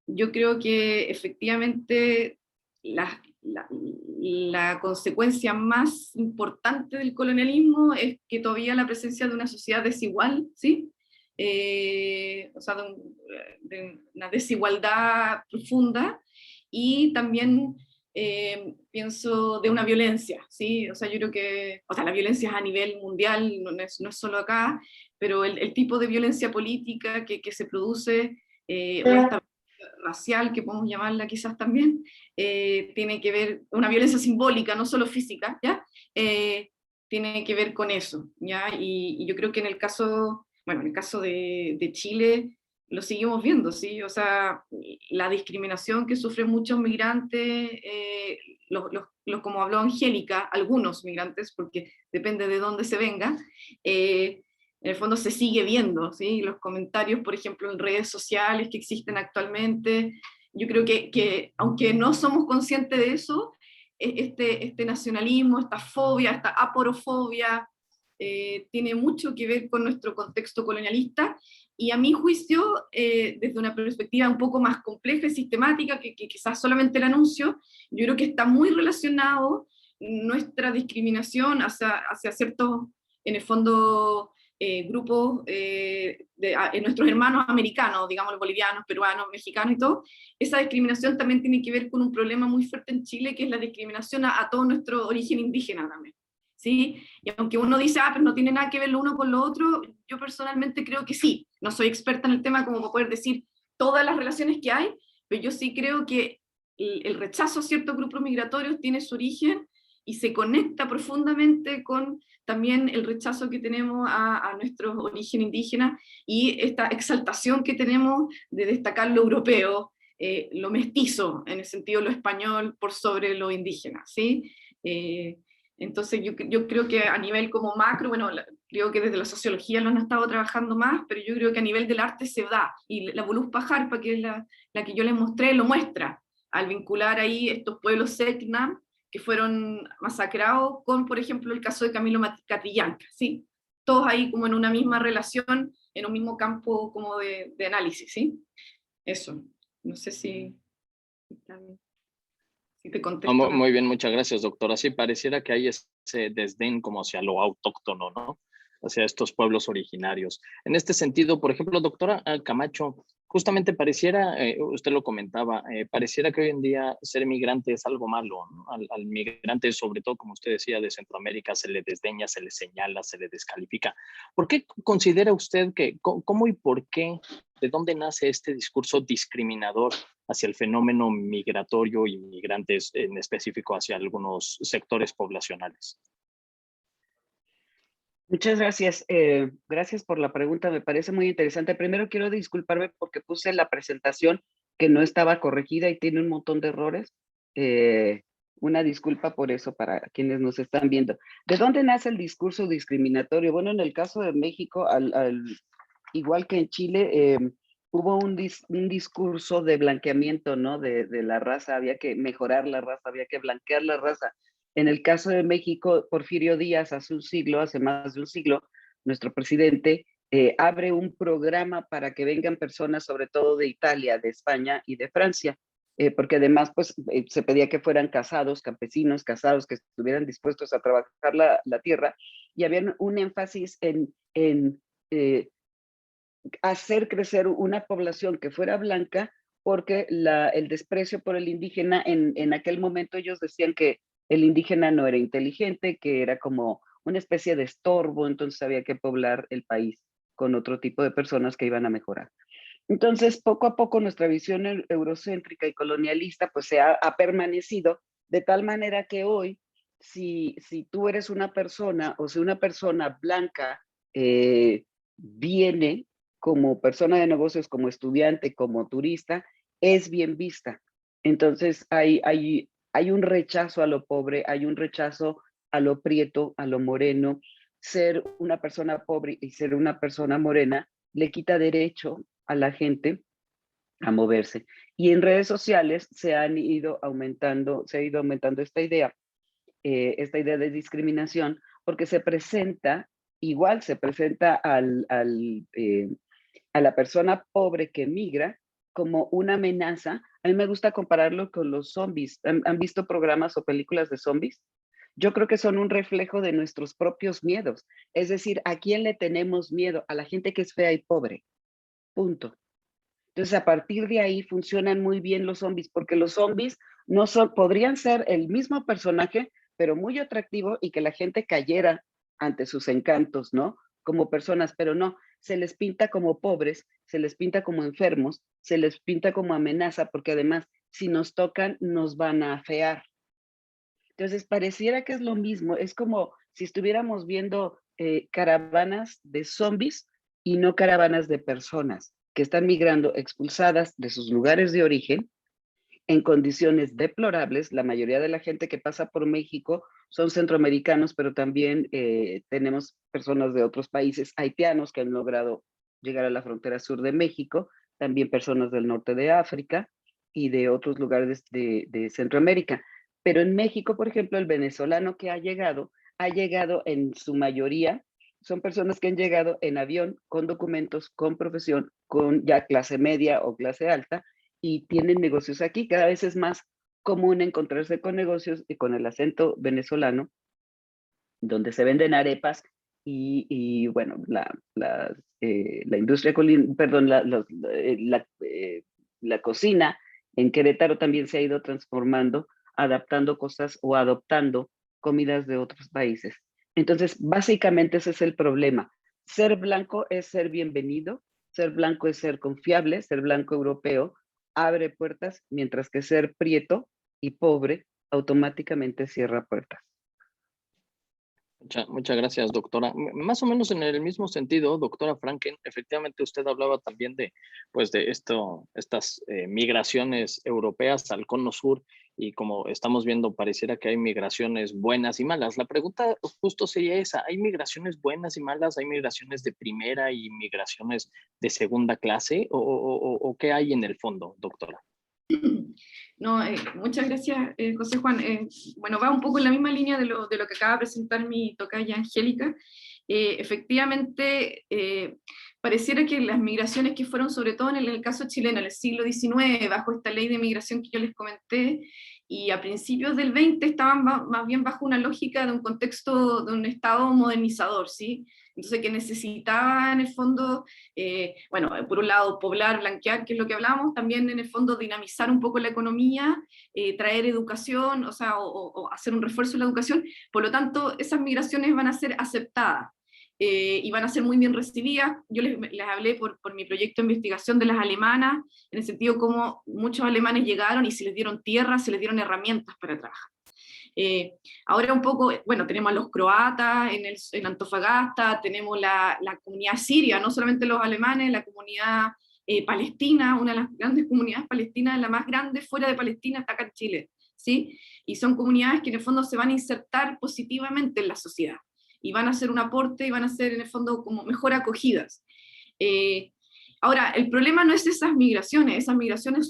yo creo que efectivamente la consecuencia más importante del colonialismo es que todavía la presencia de una sociedad desigual, ¿sí? O sea, de una desigualdad profunda y también pienso de una violencia, ¿sí? O sea, yo creo que, o sea, la violencia es a nivel mundial, no es solo acá, pero el tipo de violencia política que se produce, o esta racial, que podemos llamarla quizás también, tiene que ver, una violencia simbólica, no solo física, ¿ya? Tiene que ver con eso, ¿ya? Y yo creo que en el caso, bueno, en el caso de Chile, lo seguimos viendo, ¿sí? O sea, la discriminación que sufren muchos migrantes, como habló Angélica, algunos migrantes, porque depende de dónde se venga, en el fondo se sigue viendo, ¿sí? Los comentarios, por ejemplo, en redes sociales que existen actualmente, yo creo que aunque no somos conscientes de eso, este nacionalismo, esta fobia, esta aporofobia, tiene mucho que ver con nuestro contexto colonialista, y a mi juicio, desde una perspectiva un poco más compleja y sistemática, que quizás solamente el anuncio, yo creo que está muy relacionado nuestra discriminación hacia ciertos, en el fondo, grupos nuestros hermanos americanos, digamos, bolivianos, peruanos, mexicanos y todo. Esa discriminación también tiene que ver con un problema muy fuerte en Chile, que es la discriminación a todo nuestro origen indígena también, ¿sí? Y aunque uno dice, pero no tiene nada que ver lo uno con lo otro, yo personalmente creo que sí. No soy experta en el tema como para poder decir todas las relaciones que hay, pero yo sí creo que el rechazo a ciertos grupos migratorios tiene su origen y se conecta profundamente con también el rechazo que tenemos a nuestro origen indígena y esta exaltación que tenemos de destacar lo europeo, lo mestizo, en el sentido lo español, por sobre lo indígena, ¿sí? Entonces yo creo que a nivel como macro, bueno, creo que desde la sociología lo han estado trabajando más, pero yo creo que a nivel del arte se da, y la Voluspa Jarpa, que es la que yo les mostré, lo muestra, al vincular ahí estos pueblos Selknam, que fueron masacrados, con, por ejemplo, el caso de Camilo Catrillanca, ¿sí? Todos ahí como en una misma relación, en un mismo campo como de análisis, ¿sí? Eso, no sé si te contesto. Muy bien, muchas gracias, doctora. Sí, pareciera que hay ese desdén como hacia lo autóctono, ¿no? Hacia estos pueblos originarios. En este sentido, por ejemplo, doctora Camacho, justamente pareciera, usted lo comentaba, pareciera que hoy en día ser migrante es algo malo, ¿no? Al migrante, sobre todo, como usted decía, de Centroamérica, se le desdeña, se le señala, se le descalifica. ¿Por qué considera usted que, cómo y por qué, de dónde nace este discurso discriminador hacia el fenómeno migratorio y migrantes, en específico hacia algunos sectores poblacionales? Muchas gracias. Gracias por la pregunta, me parece muy interesante. Primero quiero disculparme porque puse la presentación que no estaba corregida y tiene un montón de errores. Una disculpa por eso para quienes nos están viendo. ¿De dónde nace el discurso discriminatorio? Bueno, en el caso de México, igual que en Chile, hubo un discurso de blanqueamiento, ¿no? De la raza, había que mejorar la raza, había que blanquear la raza. En el caso de México, Porfirio Díaz, hace más de un siglo, nuestro presidente abre un programa para que vengan personas, sobre todo de Italia, de España y de Francia, porque además pues, se pedía que fueran casados, campesinos, casados, que estuvieran dispuestos a trabajar la tierra, y había un énfasis en hacer crecer una población que fuera blanca, porque el desprecio por el indígena, en aquel momento ellos decían que el indígena no era inteligente, que era como una especie de estorbo, entonces había que poblar el país con otro tipo de personas que iban a mejorar. Entonces, poco a poco nuestra visión eurocéntrica y colonialista pues se ha permanecido de tal manera que hoy, si tú eres una persona o si una persona blanca viene como persona de negocios, como estudiante, como turista, es bien vista. Entonces hay un rechazo a lo pobre, hay un rechazo a lo prieto, a lo moreno. Ser una persona pobre y ser una persona morena le quita derecho a la gente a moverse. Y en redes sociales se ha ido aumentando esta idea de discriminación, porque se presenta a la persona pobre que migra como una amenaza. A mí me gusta compararlo con los zombies. ¿Han visto programas o películas de zombies? Yo creo que son un reflejo de nuestros propios miedos. Es decir, ¿a quién le tenemos miedo? A la gente que es fea y pobre. Punto. Entonces, a partir de ahí funcionan muy bien los zombies, porque los zombies podrían ser el mismo personaje, pero muy atractivo y que la gente cayera ante sus encantos, ¿no? Como personas, pero no, se les pinta como pobres, se les pinta como enfermos, se les pinta como amenaza, porque además, si nos tocan, nos van a afear. Entonces, pareciera que es lo mismo, es como si estuviéramos viendo caravanas de zombies y no caravanas de personas que están migrando expulsadas de sus lugares de origen en condiciones deplorables. La mayoría de la gente que pasa por México son centroamericanos, pero también tenemos personas de otros países, haitianos que han logrado llegar a la frontera sur de México, también personas del norte de África y de otros lugares de Centroamérica. Pero en México, por ejemplo, el venezolano que ha llegado en su mayoría, son personas que han llegado en avión, con documentos, con profesión, con ya clase media o clase alta, y tienen negocios aquí. Cada vez es más común encontrarse con negocios y con el acento venezolano, donde se venden arepas y bueno, la industria, perdón, la cocina en Querétaro también se ha ido transformando, adaptando cosas o adoptando comidas de otros países. Entonces, básicamente ese es el problema. Ser blanco es ser bienvenido, ser blanco es ser confiable, ser blanco europeo abre puertas, mientras que ser prieto y pobre automáticamente cierra puertas. Muchas gracias, doctora. Más o menos en el mismo sentido, doctora Franken, efectivamente usted hablaba también de, pues de estas migraciones europeas al cono sur, y como estamos viendo, pareciera que hay migraciones buenas y malas. La pregunta justo sería esa: ¿hay migraciones buenas y malas? ¿Hay migraciones de primera y migraciones de segunda clase? ¿O qué hay en el fondo, doctora? No, muchas gracias, José Juan. Bueno, va un poco en la misma línea de lo que acaba de presentar mi tocaya Angélica. Efectivamente, pareciera que las migraciones que fueron, sobre todo en el caso chileno, en el siglo XIX, bajo esta ley de migración que yo les comenté, y a principios del XX estaban más bien bajo una lógica de un contexto de un Estado modernizador, ¿sí? Entonces que necesitaba en el fondo, bueno, por un lado poblar, blanquear, que es lo que hablamos, también en el fondo dinamizar un poco la economía, traer educación, o sea, o hacer un refuerzo en la educación. Por lo tanto, esas migraciones van a ser aceptadas. Y van a ser muy bien recibidas. Yo les hablé por mi proyecto de investigación de las alemanas, en el sentido como muchos alemanes llegaron y se les dieron tierra, se les dieron herramientas para trabajar. Ahora un poco, bueno, tenemos a los croatas en Antofagasta, tenemos la comunidad siria, no solamente los alemanes, la comunidad palestina, una de las grandes comunidades palestinas, la más grande fuera de Palestina, está acá en Chile, ¿sí? Y son comunidades que en el fondo se van a insertar positivamente en la sociedad, y van a hacer un aporte, y van a ser en el fondo como mejor acogidas. Ahora, el problema no es esas migraciones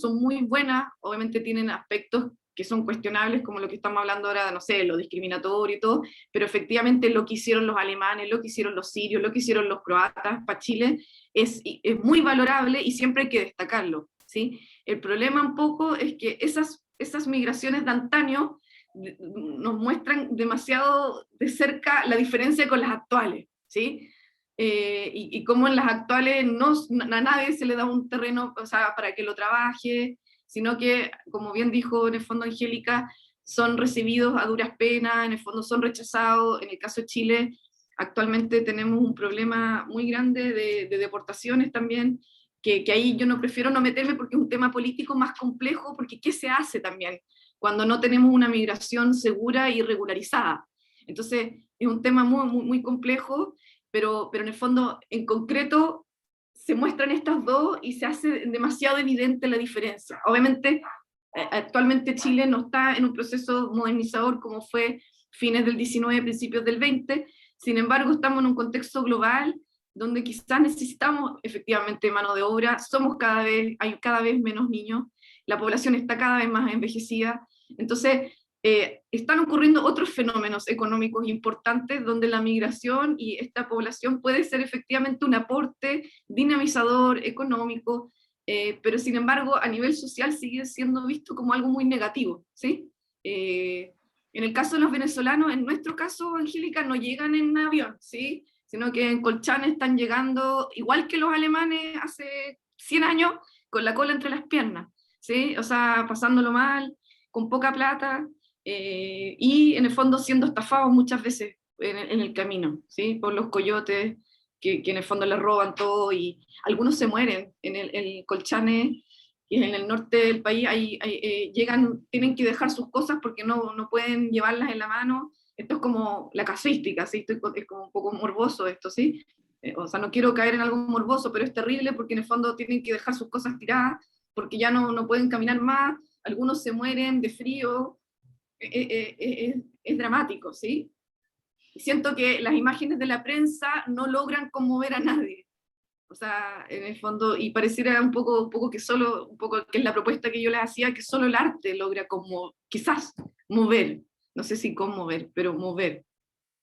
son muy buenas, obviamente tienen aspectos que son cuestionables, como lo que estamos hablando ahora, no sé, lo discriminatorio y todo, pero efectivamente lo que hicieron los alemanes, lo que hicieron los sirios, lo que hicieron los croatas para Chile, es muy valorable y siempre hay que destacarlo, ¿sí? El problema un poco es que esas migraciones de antaño nos muestran demasiado de cerca la diferencia con las actuales, ¿sí? Y cómo en las actuales a nadie se le da un terreno, o sea, para que lo trabaje, sino que, como bien dijo en el fondo Angélica, son recibidos a duras penas, en el fondo son rechazados. En el caso de Chile, actualmente tenemos un problema muy grande de deportaciones también, que ahí yo no prefiero no meterme porque es un tema político más complejo, porque ¿qué se hace también cuando no tenemos una migración segura y regularizada? Entonces, es un tema muy, muy, muy complejo, pero en el fondo, en concreto, se muestran estas dos y se hace demasiado evidente la diferencia. Obviamente, actualmente Chile no está en un proceso modernizador como fue fines del 19, principios del 20, sin embargo estamos en un contexto global donde quizás necesitamos efectivamente mano de obra, hay cada vez menos niños, la población está cada vez más envejecida, entonces están ocurriendo otros fenómenos económicos importantes donde la migración y esta población puede ser efectivamente un aporte dinamizador económico, pero sin embargo a nivel social sigue siendo visto como algo muy negativo, ¿sí? En el caso de los venezolanos, en nuestro caso, Angélica, no llegan en avión, ¿sí? Sino que en Colchane están llegando, igual que los alemanes hace 100 años, con la cola entre las piernas, ¿sí? O sea, pasándolo mal, con poca plata, y en el fondo siendo estafados muchas veces en el camino, ¿sí? Por los coyotes, que en el fondo les roban todo, y algunos se mueren en el Colchane, y en el norte del país llegan, tienen que dejar sus cosas porque no pueden llevarlas en la mano. Esto es como la casuística, ¿sí? Es como un poco morboso esto, ¿sí? O sea, no quiero caer en algo morboso, pero es terrible porque en el fondo tienen que dejar sus cosas tiradas porque ya no pueden caminar más, algunos se mueren de frío, es dramático, ¿sí? Y siento que las imágenes de la prensa no logran conmover a nadie. O sea, en el fondo, y pareciera un poco que es la propuesta que yo les hacía, que solo el arte logra como, quizás, mover, no sé si conmover, pero mover,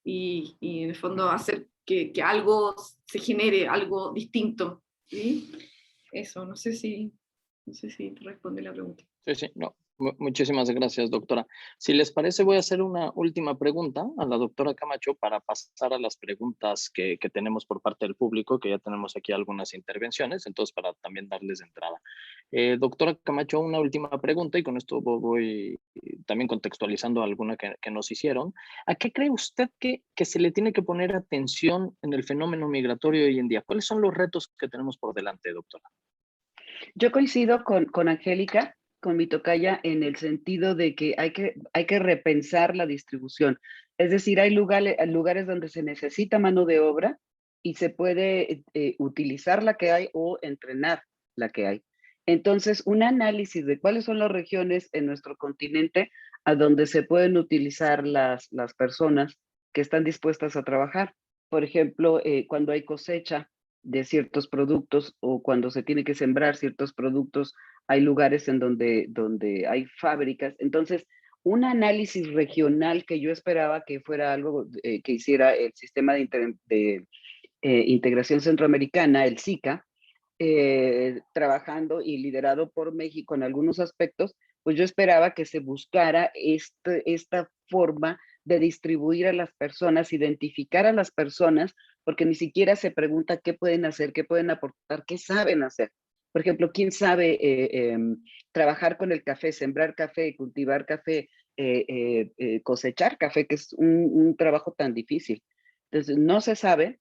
y en el fondo hacer que algo se genere, algo distinto, ¿sí? Eso, no sé si te responde la pregunta. Sí, sí, no. Muchísimas gracias, doctora. Si les parece, voy a hacer una última pregunta a la doctora Camacho para pasar a las preguntas que tenemos por parte del público, que ya tenemos aquí algunas intervenciones, entonces para también darles entrada. Doctora Camacho, una última pregunta, y con esto voy también contextualizando alguna que nos hicieron. ¿A qué cree usted que se le tiene que poner atención en el fenómeno migratorio hoy en día? ¿Cuáles son los retos que tenemos por delante, doctora? Yo coincido con Angélica, con mi tocaya, en el sentido de que hay que repensar la distribución. Es decir, hay lugares donde se necesita mano de obra y se puede utilizar la que hay o entrenar la que hay. Entonces, un análisis de cuáles son las regiones en nuestro continente a donde se pueden utilizar las personas que están dispuestas a trabajar. Por ejemplo, cuando hay cosecha de ciertos productos o cuando se tiene que sembrar ciertos productos, hay lugares en donde hay fábricas. Entonces, un análisis regional que yo esperaba que fuera algo que hiciera el Sistema de Integración Centroamericana, el SICA, trabajando y liderado por México en algunos aspectos, pues yo esperaba que se buscara esta forma de distribuir a las personas, identificar a las personas, porque ni siquiera se pregunta qué pueden hacer, qué pueden aportar, qué saben hacer. Por ejemplo, ¿quién sabe trabajar con el café, sembrar café, cultivar café, cosechar café, que es un trabajo tan difícil? Entonces, no se sabe,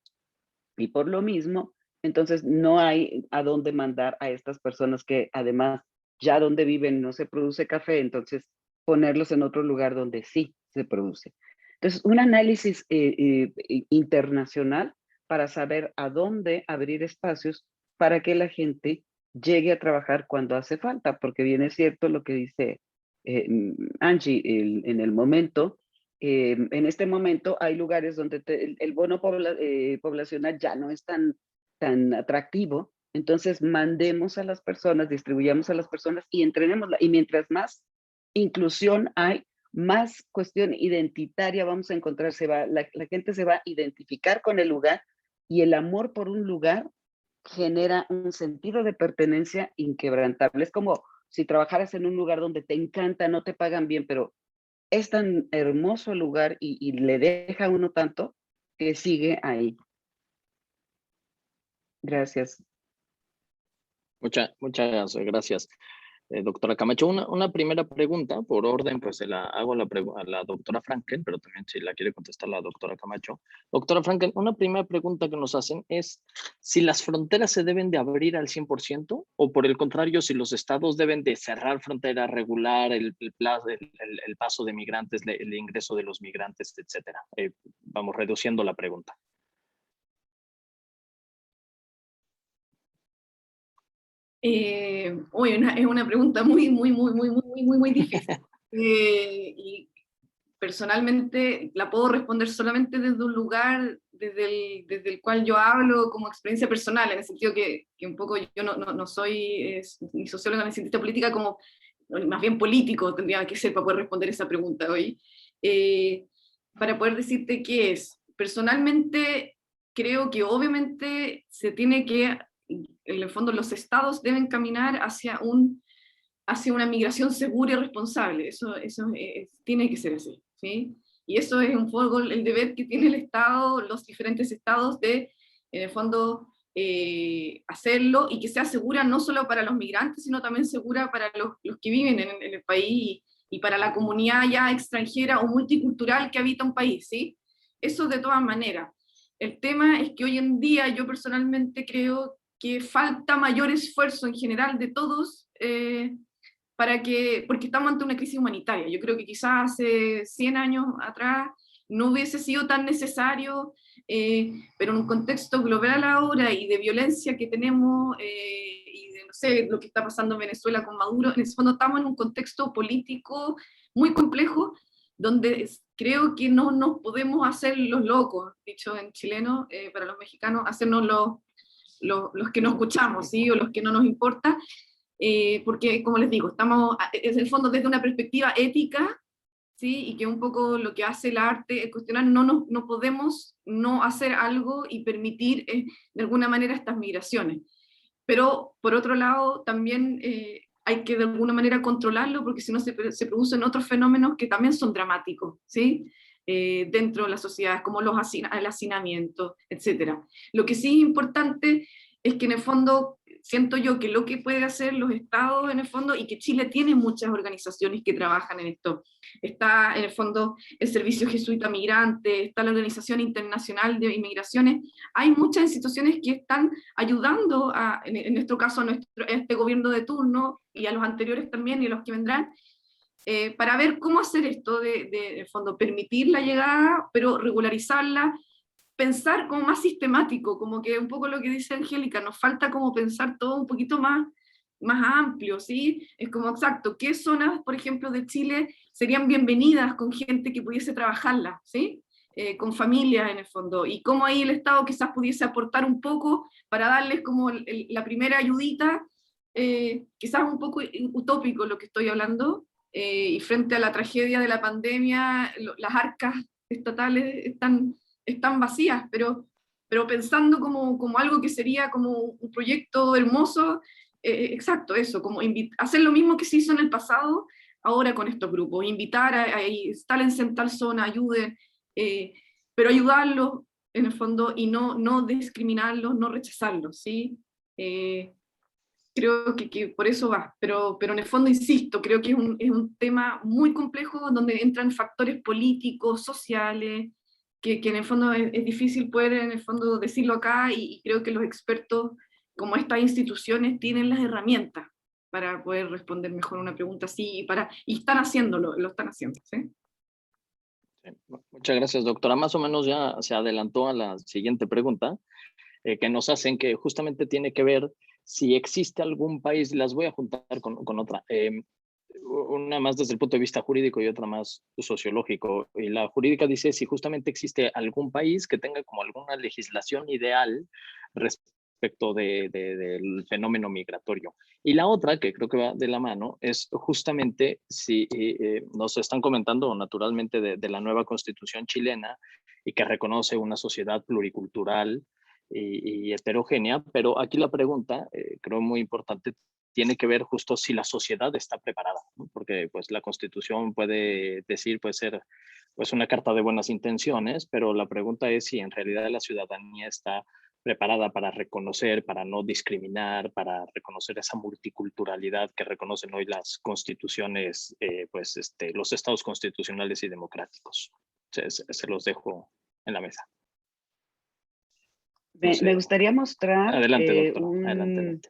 y por lo mismo, entonces no hay a dónde mandar a estas personas que además ya donde viven no se produce café, entonces ponerlos en otro lugar donde sí se produce. Entonces, un análisis internacional para saber a dónde abrir espacios para que la gente llegue a trabajar cuando hace falta, porque bien es cierto lo que dice Angie, en el momento, en este momento hay lugares donde el bono poblacional ya no es tan atractivo, entonces mandemos a las personas, distribuyamos a las personas y entrenémosla. Y mientras más inclusión hay, más cuestión identitaria vamos a encontrar, la gente se va a identificar con el lugar y el amor por un lugar genera un sentido de pertenencia inquebrantable. Es como si trabajaras en un lugar donde te encanta, no te pagan bien, pero es tan hermoso el lugar y le deja a uno tanto que sigue ahí. Gracias. Muchas gracias, doctora Camacho. Una primera pregunta, por orden, pues se la hago a la doctora Franken, pero también si la quiere contestar la doctora Camacho. Doctora Franken, una primera pregunta que nos hacen es si las fronteras se deben de abrir al 100% o por el contrario, si los estados deben de cerrar fronteras, regular el paso de migrantes, el ingreso de los migrantes, etcétera. Vamos reduciendo la pregunta. Es una pregunta muy difícil. Y personalmente la puedo responder solamente desde un lugar desde el cual yo hablo como experiencia personal, en el sentido que un poco yo no soy ni socióloga ni cientista política, como más bien político tendría que ser para poder responder esa pregunta hoy. Para poder decirte qué es. Personalmente creo que obviamente se tiene que, en el fondo los estados deben caminar hacia una migración segura y responsable. Eso tiene que ser así, ¿sí? Y eso es un poco el deber que tiene el Estado, los diferentes estados, de, en el fondo, hacerlo, y que sea segura no solo para los migrantes, sino también segura para los que viven en el país, y para la comunidad ya extranjera o multicultural que habita un país, ¿sí? Eso de todas maneras. El tema es que hoy en día yo personalmente creo que falta mayor esfuerzo en general de todos, porque estamos ante una crisis humanitaria. Yo creo que quizás hace 100 años atrás no hubiese sido tan necesario, pero en un contexto global ahora y de violencia que tenemos, y de, no sé, lo que está pasando en Venezuela con Maduro, en el fondo estamos en un contexto político muy complejo, donde creo que no nos podemos hacer los locos, dicho en chileno, para los mexicanos, hacernos los que no escuchamos, ¿sí? O los que no nos importa, porque, como les digo, estamos, en el fondo, desde una perspectiva ética, ¿sí? Y que un poco lo que hace el arte es cuestionar, no podemos no hacer algo y permitir, de alguna manera, estas migraciones. Pero, por otro lado, también hay que de alguna manera controlarlo, porque si no se producen otros fenómenos que también son dramáticos, ¿sí? Dentro de la sociedad, como el hacinamiento, etc. Lo que sí es importante es que en el fondo siento yo que lo que puede hacer los estados en el fondo, y que Chile tiene muchas organizaciones que trabajan en esto, está en el fondo el Servicio Jesuita Migrante, está la Organización Internacional de Inmigraciones, hay muchas instituciones que están ayudando en nuestro caso a este gobierno de turno, y a los anteriores también y a los que vendrán, para ver cómo hacer esto en el fondo, permitir la llegada, pero regularizarla, pensar como más sistemático, como que un poco lo que dice Angélica, nos falta como pensar todo un poquito más amplio, ¿sí? Es como, exacto, ¿qué zonas, por ejemplo, de Chile serían bienvenidas con gente que pudiese trabajarla, ¿sí? Con familias en el fondo, y cómo ahí el Estado quizás pudiese aportar un poco para darles como la primera ayudita, quizás un poco utópico lo que estoy hablando, y frente a la tragedia de la pandemia, las arcas estatales están vacías, pero pensando como algo que sería como un proyecto hermoso, exacto, eso, como hacer lo mismo que se hizo en el pasado, ahora con estos grupos, invitar a instálense en tal zona, ayuden, pero ayudarlos en el fondo, y no discriminarlos, no rechazarlos, ¿sí? Creo que por eso va, pero en el fondo, insisto, creo que es un tema muy complejo, donde entran factores políticos, sociales, que en el fondo es difícil poder en el fondo decirlo acá, y creo que los expertos, como estas instituciones, tienen las herramientas para poder responder mejor una pregunta así, y están haciéndolo, lo están haciendo, ¿sí? Sí, muchas gracias, doctora. Más o menos ya se adelantó a la siguiente pregunta que nos hacen, que justamente tiene que ver si existe algún país. Las voy a juntar con otra. Una más desde el punto de vista jurídico y otra más sociológico. Y la jurídica dice si justamente existe algún país que tenga como alguna legislación ideal respecto del fenómeno migratorio. Y la otra, que creo que va de la mano, es justamente si nos están comentando naturalmente de la nueva Constitución chilena, y que reconoce una sociedad pluricultural y heterogénea, pero aquí la pregunta, creo muy importante, tiene que ver justo si la sociedad está preparada, ¿no? Porque pues la Constitución puede ser pues una carta de buenas intenciones, pero la pregunta es si en realidad la ciudadanía está preparada para reconocer, para no discriminar, para reconocer esa multiculturalidad que reconocen hoy las constituciones, los estados constitucionales y democráticos. Se los dejo en la mesa. No sé. Me gustaría mostrar adelante, doctora. Adelante.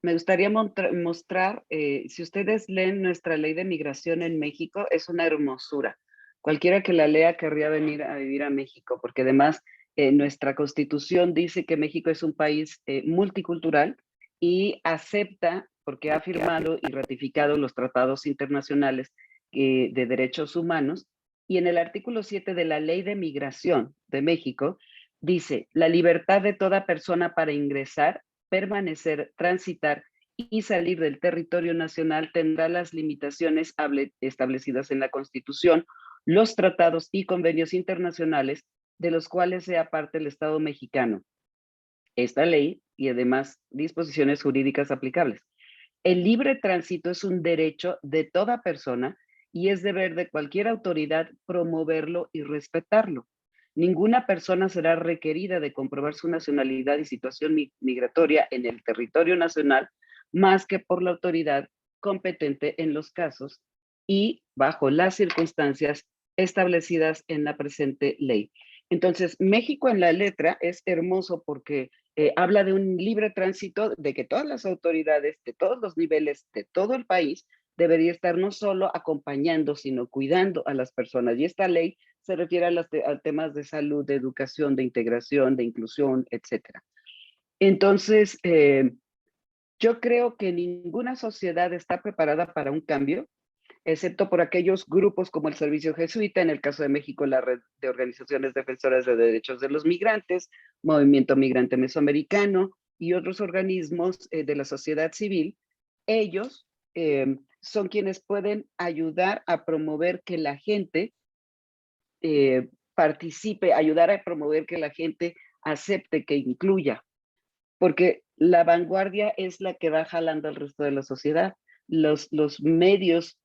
Me gustaría mostrar, si ustedes leen nuestra ley de migración en México, es una hermosura. Cualquiera que la lea querría venir a vivir a México, porque además nuestra Constitución dice que México es un país multicultural y acepta, porque ha firmado y ratificado los tratados internacionales, de Derechos Humanos, y en el artículo 7 de la Ley de Migración de México dice: la libertad de toda persona para ingresar, permanecer, transitar y salir del territorio nacional tendrá las limitaciones establecidas en la Constitución, los tratados y convenios internacionales de los cuales sea parte el Estado mexicano, esta ley y además disposiciones jurídicas aplicables. El libre tránsito es un derecho de toda persona y es deber de cualquier autoridad promoverlo y respetarlo. Ninguna persona será requerida de comprobar su nacionalidad y situación migratoria en el territorio nacional más que por la autoridad competente en los casos y bajo las circunstancias establecidas en la presente ley. Entonces, México en la letra es hermoso porque habla de un libre tránsito, de que todas las autoridades de todos los niveles de todo el país debería estar no solo acompañando, sino cuidando a las personas. Y esta ley se refiere a temas de salud, de educación, de integración, de inclusión, etc. Entonces, yo creo que ninguna sociedad está preparada para un cambio, excepto por aquellos grupos como el Servicio Jesuita, en el caso de México, la Red de Organizaciones Defensoras de Derechos de los Migrantes, Movimiento Migrante Mesoamericano y otros organismos de la sociedad civil. Ellos son quienes pueden ayudar a promover que la gente participe, ayudar a promover que la gente acepte, que incluya, porque la vanguardia es la que va jalando al resto de la sociedad. Los medios,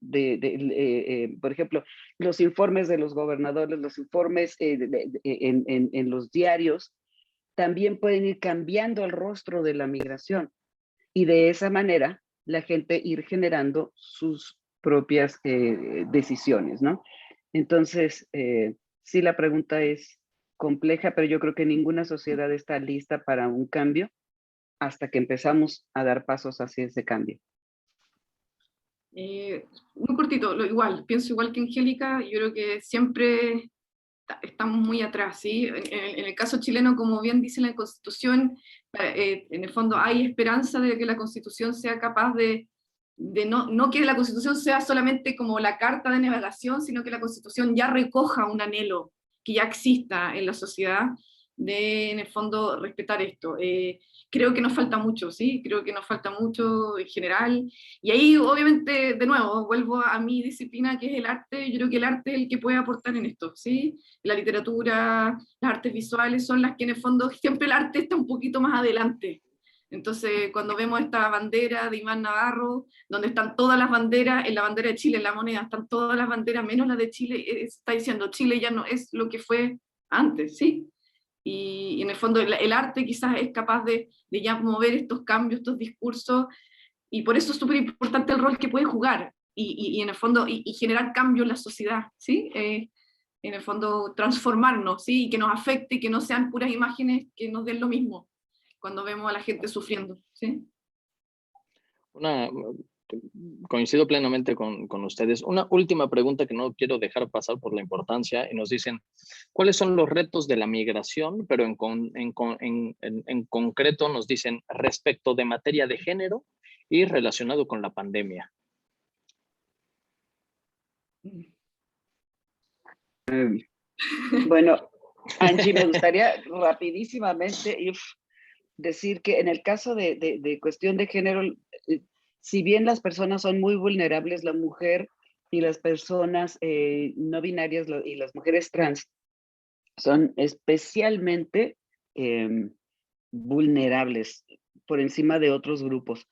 por ejemplo, los informes de los gobernadores, los informes en los diarios, también pueden ir cambiando el rostro de la migración y de esa manera la gente ir generando sus propias decisiones, ¿no? Entonces, sí, la pregunta es compleja, pero yo creo que ninguna sociedad está lista para un cambio hasta que empezamos a dar pasos hacia ese cambio. Muy cortito, igual, pienso igual que Angélica, yo creo que siempre estamos muy atrás, ¿sí? En el caso chileno, como bien dice la Constitución, en el fondo hay esperanza de que la Constitución sea capaz de no que la Constitución sea solamente como la carta de navegación, sino que la Constitución ya recoja un anhelo que ya exista en la sociedad de, en el fondo, respetar esto. Creo que nos falta mucho, ¿sí? Creo que nos falta mucho en general. Y ahí, obviamente, de nuevo, vuelvo a mi disciplina, que es el arte. Yo creo que el arte es el que puede aportar en esto, ¿sí? La literatura, las artes visuales son las que, en el fondo, siempre el arte está un poquito más adelante. Entonces, cuando vemos esta bandera de Iván Navarro, donde están todas las banderas, en la bandera de Chile, en la moneda, están todas las banderas, menos la de Chile, está diciendo, Chile ya no es lo que fue antes, ¿sí? Y en el fondo el arte quizás es capaz de ya mover estos cambios, estos discursos, y por eso es súper importante el rol que puede jugar, y en el fondo, y generar cambio en la sociedad, ¿sí? En el fondo transformarnos, ¿sí? Y que nos afecte, y que no sean puras imágenes que nos den lo mismo cuando vemos a la gente sufriendo, ¿sí? Coincido plenamente con ustedes. Una última pregunta que no quiero dejar pasar por la importancia, y nos dicen, ¿cuáles son los retos de la migración? Pero en concreto nos dicen respecto de materia de género y relacionado con la pandemia. Bueno, Angie, me gustaría rapidísimamente decir que en el caso de cuestión de género, si bien las personas son muy vulnerables, la mujer y las personas no binarias y las mujeres trans son especialmente vulnerables por encima de otros grupos.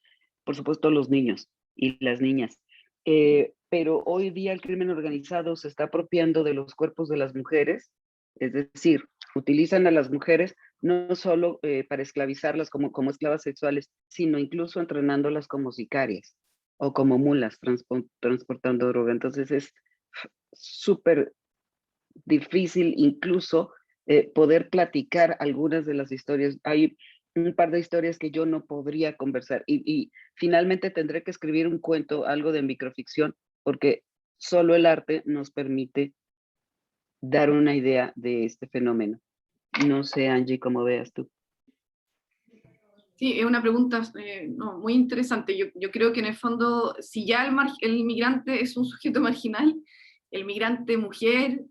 Por supuesto, los niños y las niñas. Pero hoy día el crimen organizado se está apropiando de los cuerpos de las mujeres, es decir, utilizan a las mujeres no solo para esclavizarlas como esclavas sexuales, sino incluso entrenándolas como sicarias o como mulas transportando droga. Entonces es súper difícil incluso poder platicar algunas de las historias. Hay un par de historias que yo no podría conversar y finalmente tendré que escribir un cuento, algo de microficción, porque solo el arte nos permite dar una idea de este fenómeno. No sé, Angie, cómo veas tú. Sí, es una pregunta no, muy interesante. Yo creo que en el fondo, si ya el migrante es un sujeto marginal, el migrante mujer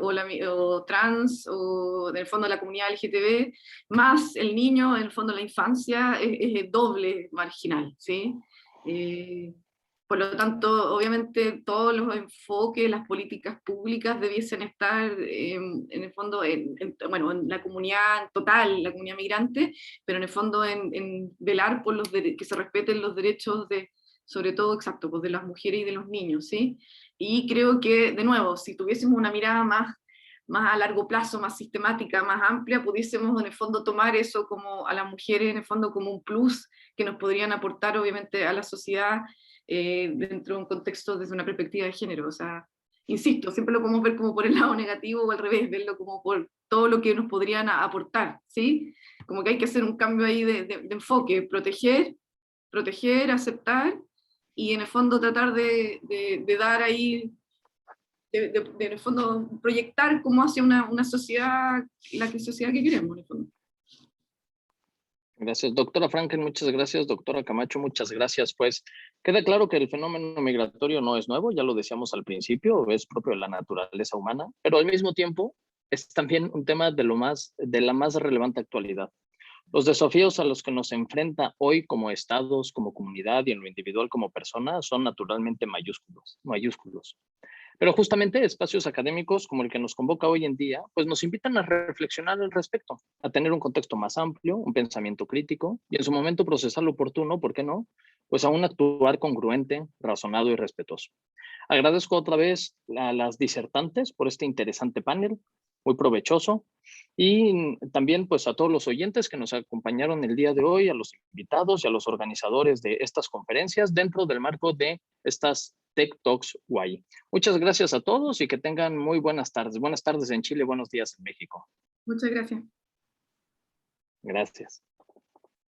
o trans, o en el fondo la comunidad LGTB, más el niño, en el fondo la infancia, es doble marginal, ¿sí? Por lo tanto, obviamente todos los enfoques, las políticas públicas debiesen estar en el fondo bueno, en la comunidad total, la comunidad migrante, pero en el fondo en velar por que se respeten los derechos sobre todo, exacto, pues de las mujeres y de los niños, ¿sí? Y creo que, de nuevo, si tuviésemos una mirada más a largo plazo, más sistemática, más amplia, pudiésemos en el fondo tomar eso como a las mujeres en el fondo como un plus que nos podrían aportar obviamente a la sociedad dentro de un contexto desde una perspectiva de género. O sea, insisto, siempre lo podemos ver como por el lado negativo o al revés, verlo como por todo lo que nos podrían aportar, ¿sí? Como que hay que hacer un cambio ahí de enfoque, proteger, aceptar, y en el fondo tratar de dar ahí, en el fondo proyectar cómo hacia una sociedad, sociedad que queremos, en el fondo. Gracias, doctora Franken, muchas gracias. Doctora Camacho, muchas gracias. Pues queda claro que el fenómeno migratorio no es nuevo, ya lo decíamos al principio, es propio de la naturaleza humana, pero al mismo tiempo es también un tema de la más relevante actualidad. Los desafíos a los que nos enfrenta hoy como estados, como comunidad y en lo individual como persona son naturalmente mayúsculos. Pero justamente espacios académicos como el que nos convoca hoy en día, pues nos invitan a reflexionar al respecto, a tener un contexto más amplio, un pensamiento crítico y en su momento procesar lo oportuno, ¿por qué no? Pues aún actuar congruente, razonado y respetuoso. Agradezco otra vez a las disertantes por este interesante panel, muy provechoso, y también pues a todos los oyentes que nos acompañaron el día de hoy, a los invitados y a los organizadores de estas conferencias dentro del marco de estas Tech Talks UAI. Muchas gracias a todos y que tengan muy buenas tardes. Buenas tardes en Chile, buenos días en México. Muchas gracias. Gracias.